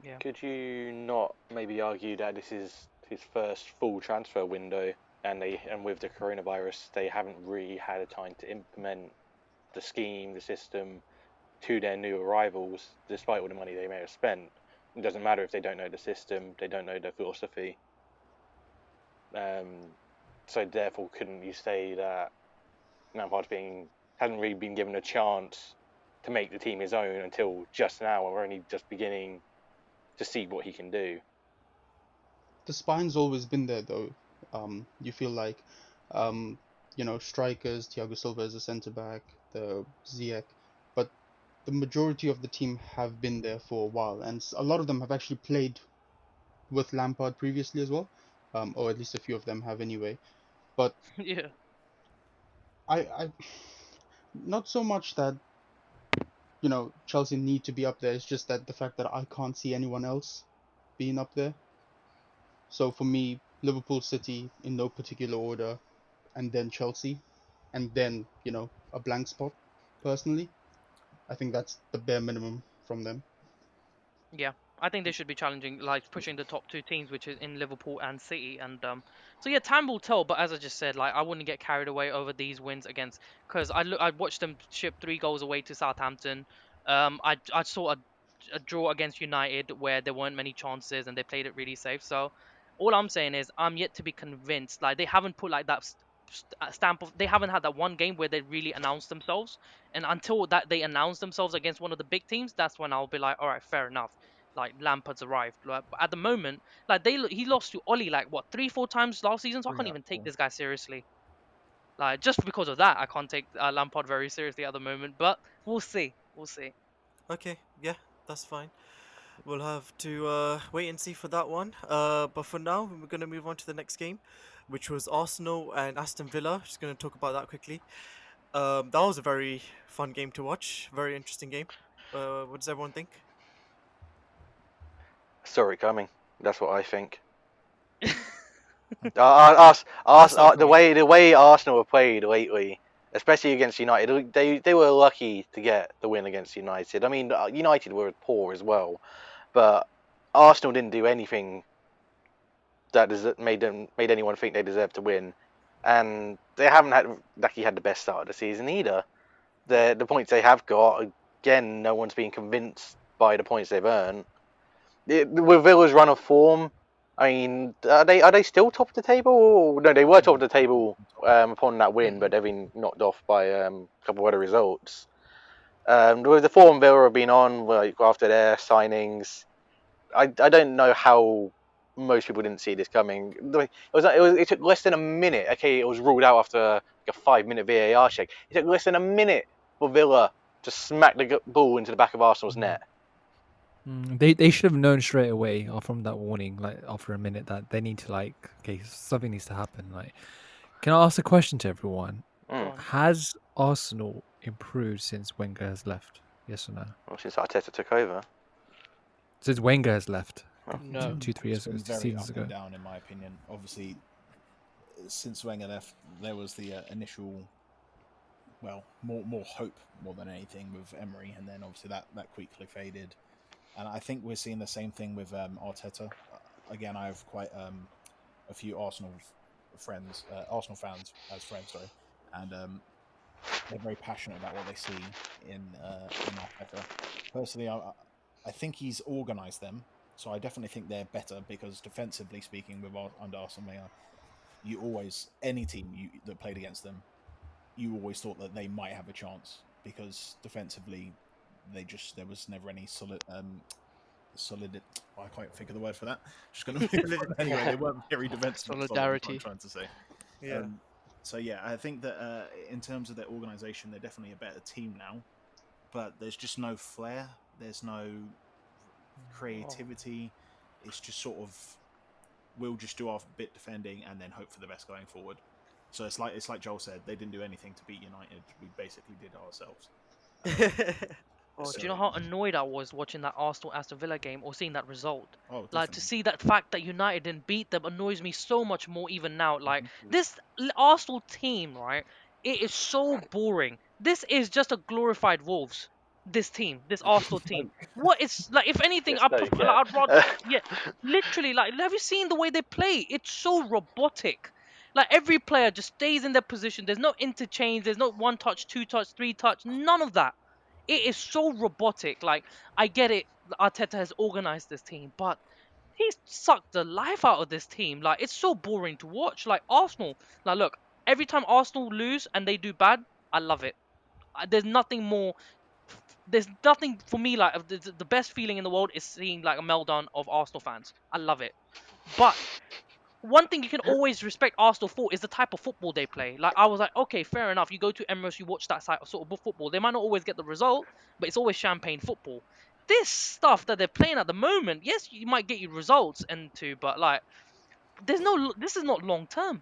S7: yeah.
S2: Could you not maybe argue that this is his first full transfer window, and with the coronavirus, they haven't really had a time to implement the scheme, the system to their new arrivals, despite all the money they may have spent. It doesn't matter if they don't know the system, they don't know the philosophy. So therefore, couldn't you say that Lampard's hasn't really been given a chance to make the team his own until just now, and we're only just beginning to see what he can do.
S4: The spine's always been there though. You feel like, strikers, Thiago Silva as a centre back, the Ziyech, but the majority of the team have been there for a while, and a lot of them have actually played with Lampard previously as well, or at least a few of them have anyway. But
S7: Yeah.
S4: I not so much that Chelsea need to be up there. It's just that the fact that I can't see anyone else being up there. So for me, Liverpool, City in no particular order, and then Chelsea, and then a blank spot. Personally, I think that's the bare minimum from them.
S7: Yeah, I think they should be challenging, like pushing the top two teams, which is in Liverpool and City. And so yeah, time will tell. But as I just said, like I wouldn't get carried away over these wins against, because I watched them ship 3 goals away to Southampton. I saw a draw against United where there weren't many chances and they played it really safe. So all I'm saying is I'm yet to be convinced. Like they haven't put like that stamp of, they haven't had that one game where they really announced themselves. And until that they announce themselves against one of the big teams, that's when I'll be like, all right, fair enough, like Lampard's arrived. Like, but at the moment, like he lost to Oli like what 3 4 times last season, so I
S6: Three
S7: can't
S6: out
S7: even
S6: of
S7: take
S6: four.
S7: this guy seriously. Like just because of that, I can't take Lampard very seriously at the moment. But we'll see, we'll see.
S5: Okay, yeah, that's fine. We'll have to wait and see for that one. But for now, we're going to move on to the next game, which was Arsenal and Aston Villa. Just going to talk about that quickly. That was a very fun game to watch. Very interesting game. What does everyone think?
S2: Saw it coming. That's what I think.
S5: I saw it
S2: The
S5: coming.
S2: way Arsenal have played lately, especially against United, they were lucky to get the win against United. I mean, United were poor as well, but Arsenal didn't do anything that made anyone think they deserved to win, and they haven't had the best start of the season either.
S5: Yeah.
S2: The points they have got, again, no one's been convinced by the points they've earned. With Villa's run of form, I mean, are they still top of the table? No, they were top of
S6: Yeah,
S2: the table upon that win,
S4: Hmm.
S2: but they've been knocked off by a couple of other results. With the form Villa have been on, like after their signings, I don't know how most people didn't see this coming. It took less than a minute. Okay, it was ruled out after like a 5 minute VAR check. It took less than a minute for Villa to smack the ball into the back of Arsenal's net.
S1: They should have known straight away from that warning, like after a minute, that they need to okay, something needs to happen. Like, can I ask a question to everyone?
S7: Go
S2: Mm.
S7: on.
S1: Has Arsenal improved since Wenger has left? Yes or no?
S2: Well, since Arteta took over.
S1: Since Wenger has left,
S2: Oh.
S3: No.
S1: two, 3
S6: it's
S1: years ago,
S6: been
S1: two
S6: very
S1: seasons
S6: up and
S1: ago.
S6: down in my opinion. Obviously, since Wenger left, there was the initial, well, more hope more than anything with Emery, and then obviously that quickly faded. And I think we're seeing the same thing with Arteta. Again, I have quite a few Arsenal fans as friends, sorry, and they're very passionate about what they see in Arteta. Personally, I think he's organised them, so I definitely think they're better because defensively speaking, under Arsene Wenger, you always any team that played against them, you always thought that they might have a chance because defensively, there was never any solid. I can't think of the word for that. Just going to move on. Anyway, they weren't very defensively solid. Is what I'm
S3: Solidarity.
S6: trying to say.
S5: Yeah.
S6: So yeah, I think that in terms of their organisation, they're definitely a better team now. But there's just no flair. There's no
S7: Oh.
S6: creativity. It's just sort of we'll just do our bit defending and then hope for the best going forward. So it's like Joel said, they didn't do anything to beat United. We basically did it ourselves.
S7: Oh, do
S6: So
S7: you know how annoyed I was watching that Arsenal Aston Villa game or seeing that result?
S6: oh,
S7: Like to
S6: definitely.
S7: see that fact that United didn't beat them annoys me so much more even now. Like
S6: Mhm.
S7: this Arsenal team, right? It is so boring. This is just a glorified Wolves. This team, this Arsenal team. What is like? If anything,
S2: Yes,
S7: I
S2: no,
S7: prefer. Like,
S2: yeah.
S7: I'd rather. Yeah, literally. Like, have you seen the way they play? It's so robotic. Like every player just stays in their position. There's no interchange. There's no one touch, two touch, three touch. None of that. It is so robotic. Like I get it, Arteta has organized this team, but he's sucked the life out of this team. Like it's so boring to watch. Like Arsenal, like look, every time Arsenal lose and they do bad, I love it. There's nothing more there's nothing for me like the best feeling in the world is seeing like a meltdown of Arsenal fans. I love it. But one thing you can always respect Arsenal for is the type of football they play. Like I was like, okay, fair enough. You go to Emirates, you watch that sort of football. They might not always get the result, but it's always champagne football. This stuff that they're playing at the moment, yes, you might get you results into, but like, there's no. This is not long term.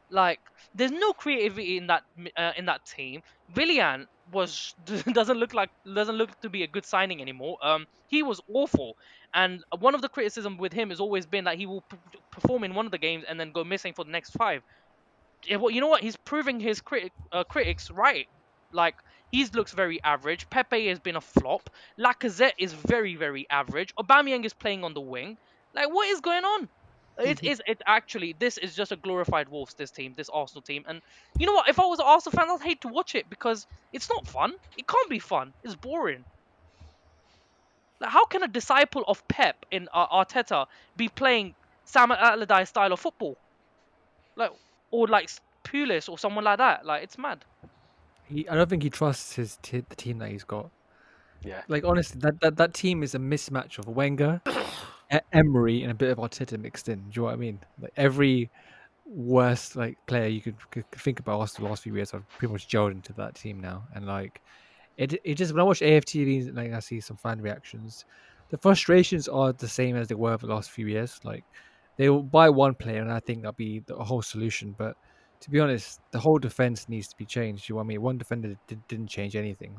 S7: Like, there's no creativity in that team. Willian was doesn't look to be a good signing anymore. He was awful, and one of the criticism with him has always been that he will perform in one of the games and then go missing for the next five. Yeah, well, you know what? He's proving his critics right. Like, he looks very average. Pepe has been a flop. Lacazette is very, very average. Aubameyang is playing on the wing. Like, what is going on? It actually, this is just a glorified Wolves. This team, this Arsenal team, and you know what? If I was an Arsenal fan, I'd hate to watch it because it's not fun. It can't be fun. It's boring. Like, how can a disciple of Pep in Arteta be playing Sam Allardyce style of football? Like, or like Pulis or someone like that. Like, it's mad.
S1: I don't think he trusts the team that he's got.
S2: Yeah.
S1: Like honestly, that team is a mismatch of Wenger, Emery, and a bit of Arteta mixed in. Do you know what I mean? Like every worst like player you could think about us the last few years have pretty much gelled into that team now. And like it just when I watch AFTV, like I see some fan reactions, the frustrations are the same as they were the last few years. Like they will buy one player, and I think that'll be the whole solution. But to be honest, the whole defense needs to be changed. You know what I mean? One defender didn't change anything.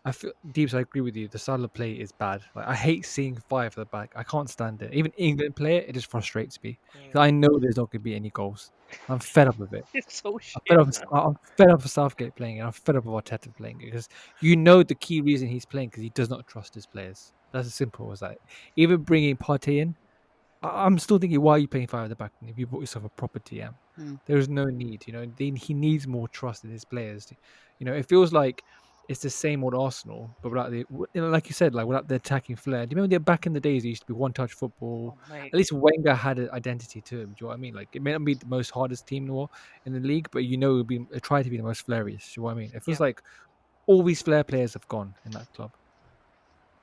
S1: I feel Deeps. I agree with you. The style of play is bad. Like I hate seeing five at the back. I can't stand it. Even England play it, it just frustrates me because
S7: Mm.
S1: I know there's not going to be any goals. I'm fed up with it.
S7: It's so
S1: I'm fed
S7: shit,
S1: up.
S7: man.
S1: I'm fed up with Southgate playing it. I'm fed up with Arteta playing it because you know the key reason he's playing because he does not trust his players. That's as simple as that. Even bringing Partey in, I'm still thinking, why are you playing five at the back if you bought yourself a proper TM?
S4: Mm.
S1: There is no need. He needs more trust in his players. It feels like it's the same old Arsenal, but without like you said, like without the attacking flair. Do you remember back in the days, it used to be one-touch football?
S7: Oh, mate.
S1: At least Wenger had an identity to him. Do you know what I mean? Like it may not be the most hardest team in the league, but it try to be the most flairiest. Do you know what I mean? It feels
S7: Yeah.
S1: like all these flair players have gone in that club.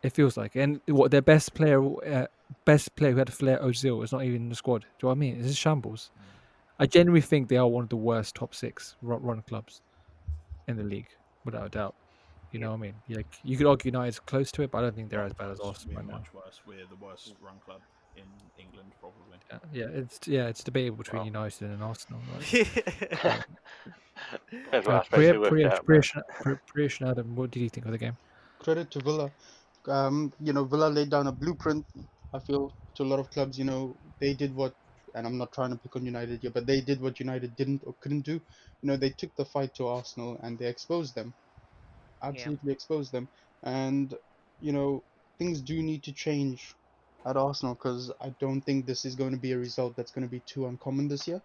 S1: It feels like, and what their best player who had a flair, Ozil, is not even in the squad. Do you know what I mean? It's a shambles. I genuinely think they are one of the worst top six run clubs in the league, without a doubt. You know
S7: Yep.
S1: what I mean? Like you could argue United's close to it, but I don't think they're
S6: Not
S1: as bad as
S6: close.
S1: Arsenal
S6: We're
S1: right now.
S6: much worse. We're the worst run club in England, probably.
S1: It's debatable between
S2: Well,
S1: United and Arsenal. Like,
S5: Yeah.
S2: depends what aspects you look at, but
S1: Priyesh and Adam, what did you think of the game?
S4: Credit to Villa. Villa laid down a blueprint. I feel to a lot of clubs, they did what, and I'm not trying to pick on United here, but they did what United didn't or couldn't do. They took the fight to Arsenal and they exposed them,
S7: Yeah.
S4: absolutely exposed them. And you know, things do need to change at Arsenal because I don't think this is going to be a result that's going to be too uncommon this year.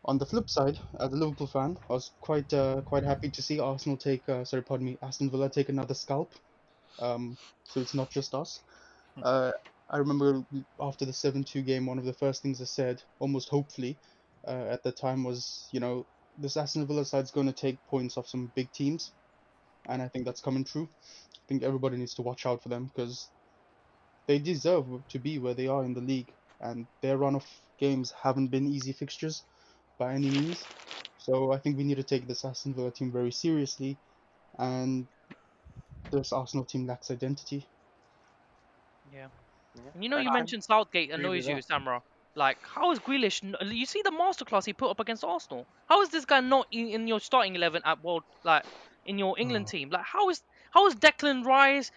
S4: On the flip side, as a Liverpool fan, I was quite happy to see Arsenal take, sorry, pardon me, Aston Villa take another scalp. So it's not just us. Uh, I remember after the 7-2 game, one of the first things I said, almost hopefully, at the time was, this Aston Villa side's going to take points off some big teams, and I think that's coming true. I think everybody needs to watch out for them because they deserve to be where they are in the league, and their run of games haven't been easy fixtures by any means. So I think we need to take this Aston Villa team very seriously, and this Arsenal team lacks identity.
S7: Yeah.
S2: yeah,
S7: And you know,
S2: I
S7: you
S2: can
S7: mentioned Southgate
S2: agree with
S7: annoys you,
S2: that.
S7: Samra. Like, how is Grealish? You see the masterclass he put up against Arsenal. How is this guy not in your starting 11 at World, like in your England
S1: Oh,
S7: team? Like, how is Declan Rice,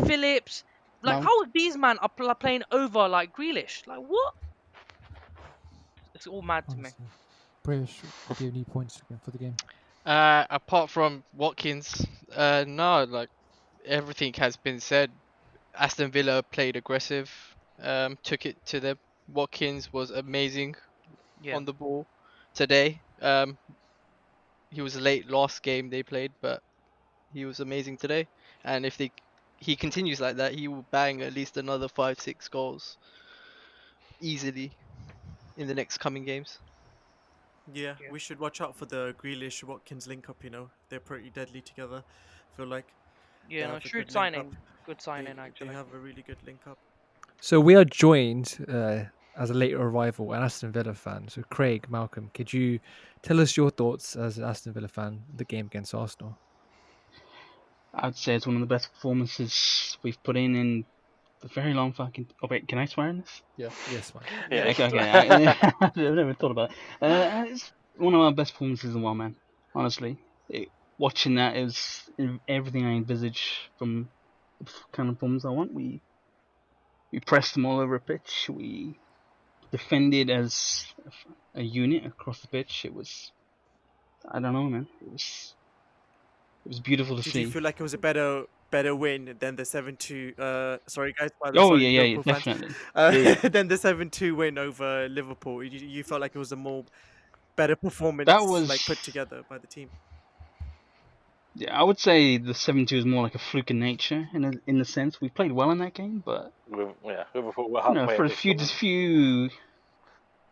S7: Phillips? Like,
S4: Mount,
S7: how is these man are playing over like Grealish? Like, what? It's all mad to me.
S1: honestly, Priyesh, do you have any points again for the game?
S3: Apart from Watkins, no, like everything has been said. Aston Villa played aggressive, took it to them. Watkins was amazing
S7: Yeah.
S3: on the ball today. He was late last game they played, but he was amazing today. And if he continues like that, he will bang at least another 5, 6 goals easily in the next coming games.
S5: Yeah,
S7: Yeah.
S5: we should watch out for the Grealish Watkins link up. They're pretty deadly together. I feel like.
S7: Yeah,
S5: They
S7: no,
S5: have a
S7: shrewd
S5: good link up.
S7: signing. Good signing,
S5: They
S7: actually.
S5: have a really good link up.
S1: So we are joined as a later arrival, an Aston Villa fan. So Craig, Malcolm, could you tell us your thoughts as an Aston Villa fan, the game against Arsenal?
S4: I'd say it's one of the best performances we've put in a very long fucking. Oh wait, can I swear in this?
S1: Yeah. Yes, man.
S2: Yeah.
S4: Okay, okay. I've never thought about it. It's one of our best performances in a while, man. Honestly, watching that is everything I envisage from the kind of performance I want. We pressed them all over a pitch. We defended as a unit across the pitch. It was, I don't know, man. It was beautiful to
S5: Did you
S4: see.
S5: feel like it was a better win than the 7-2? Sorry guys, by the
S4: Oh
S5: sorry
S4: yeah,
S5: Liverpool fans.
S4: definitely. Yeah.
S5: Than the 7-2 win over Liverpool. You felt like it was a more better performance,
S4: That was,
S5: like put together by the team.
S4: yeah, I would say the 7-2 is more like a fluke in nature in the sense we played well in that game, but
S2: Liverpool were
S4: you know,
S2: halfway
S4: for
S2: at
S4: a
S2: this
S4: few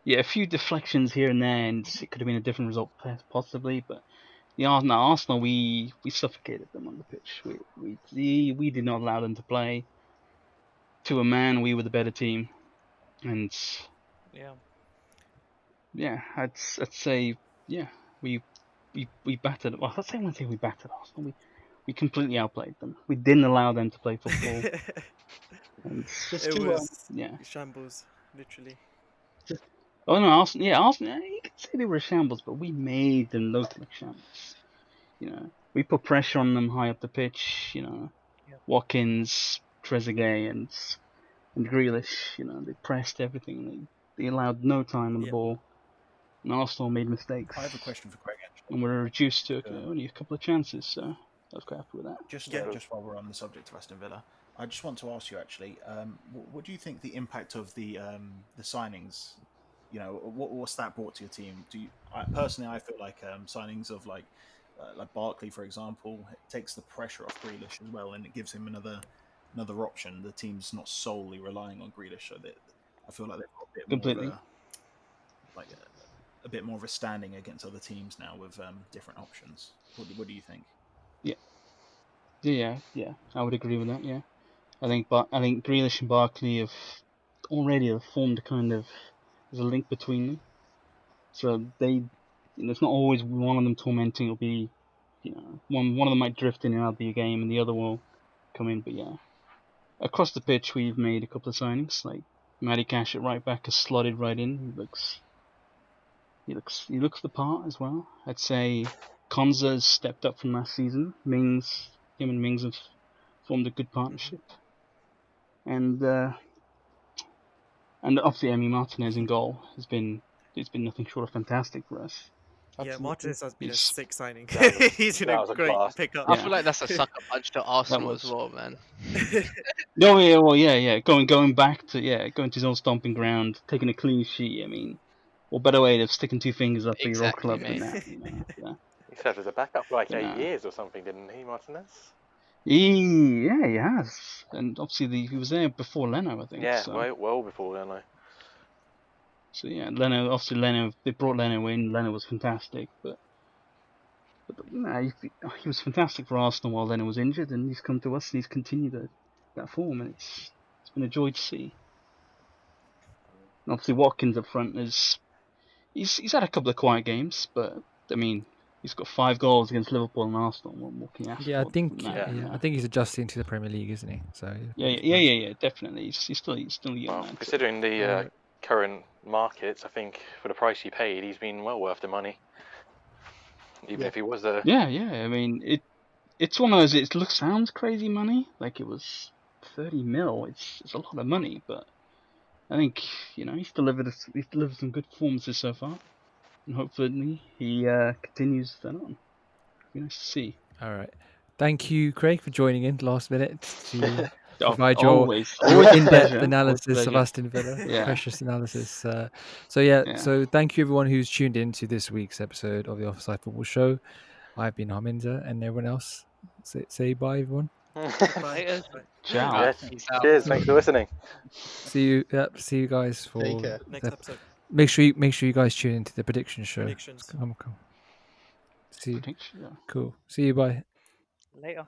S2: point.
S4: a few deflections here and there, and it could have been a different result possibly. But the Arsenal, we suffocated them on the pitch. We did not allow them to play to a man. We were the better team, and
S7: Yeah.
S4: yeah, I'd say yeah, we battered. Well, I wouldn't say we battered Arsenal. We completely outplayed them. We didn't allow them to play football, and
S5: It was
S4: yeah.
S5: shambles, literally.
S4: Oh no, Arsenal. Yeah, Arsenal. You could say they were shambles, but we made them look like shambles. You know, we put pressure on them high up the pitch. You know,
S7: Yeah.
S4: Watkins, Trezeguet, and Grealish. You know, they pressed everything. They allowed no time on the
S5: Yeah.
S4: ball, and Arsenal made mistakes.
S6: I have a question for Craig actually.
S4: And we're reduced to
S6: Yeah.
S4: only a couple of chances, so I was quite happy with that.
S6: Just
S5: Yeah.
S6: just while we're on the subject of Aston Villa, I just want to ask you actually, what do you think the impact of the signings? You know, what's that brought to your team? Personally, I feel like signings of like Barkley, for example, it takes the pressure off Grealish as well, and it gives him another option. The team's not solely relying on Grealish, so that I feel like they've got a bit more of
S4: Completely.
S6: a bit more of a standing against other teams now with different options. What do you think?
S4: Yeah, I would agree with that. Yeah, I think Grealish and Barkley have formed a kind of there's a link between them. So it's not always one of them tormenting. It'll be, one of them might drift in and out of the game, and the other will come in. But yeah, across the pitch, we've made a couple of signings. Like Matty Cash at right back has slotted right in. He looks the part as well. I'd say Konza has stepped up from last season. Him and Mings have formed a good partnership, and obviously Emi Martinez in goal it's been nothing short of fantastic for us.
S5: Yeah,
S6: Absolutely.
S5: Martinez has been a
S4: He's
S5: sick signing.
S2: That was
S5: He's been
S2: that
S5: a
S2: was a
S5: great
S2: class.
S5: pickup.
S3: I
S4: Yeah.
S3: feel like that's a sucker punch to Arsenal as
S4: was-
S3: well, man.
S4: No, yeah, well, yeah. Going back to going to his own stomping ground, taking a clean sheet. I mean, what better way of sticking two fingers up for your old
S3: Exactly,
S4: club than
S3: mate.
S4: that? You know, yeah.
S2: He served as a backup for like
S4: You
S2: 8 years or something, didn't he, Martinez?
S4: he has, and obviously he was there before Leno, I think.
S2: Yeah,
S4: So,
S2: well before then.
S4: so yeah, Leno. They brought Leno in. Leno was fantastic, but he was fantastic for Arsenal while Leno was injured, and he's come to us and he's continued that form, and it's been a joy to see. And obviously Watkins up front he's had a couple of quiet games, but I mean he's got 5 goals against Liverpool and Arsenal. What more can you ask
S1: Yeah, I
S4: for
S1: think
S4: from that?
S2: Yeah.
S1: I think he's adjusting to the Premier League, isn't he? So
S4: Yeah, definitely. He's still young,
S2: Well,
S4: man. So.
S2: considering the current markets, I think for the price he paid, he's been well worth the money. Even if he was a
S4: Yeah. I mean it's one of those. Sounds crazy money, like it was 30 mil. It's a lot of money, but I think he's delivered some good performances so far, and hopefully he continues that on. Be nice to see.
S1: all right. Thank you, Craig, for joining in last minute to provide your
S4: Always
S1: in-depth
S4: pleasure.
S1: analysis of
S4: Pleasure.
S1: Aston Villa,
S4: Yeah.
S1: precious analysis.
S4: Yeah.
S1: So thank you everyone who's tuned in to this week's episode of the Offside Football Show. I've been Harminder, and everyone else. Say bye, everyone.
S5: Bye.
S7: Laters.
S5: Bye.
S4: Ciao.
S2: yeah.
S3: Peace out.
S2: Cheers, thanks for listening.
S1: See you guys for
S6: Take care.
S5: Next episode.
S1: Make sure you guys tune into the prediction show.
S5: Predictions.
S1: Come. See you.
S4: Prediction.
S1: Cool. See you. Bye.
S7: Later.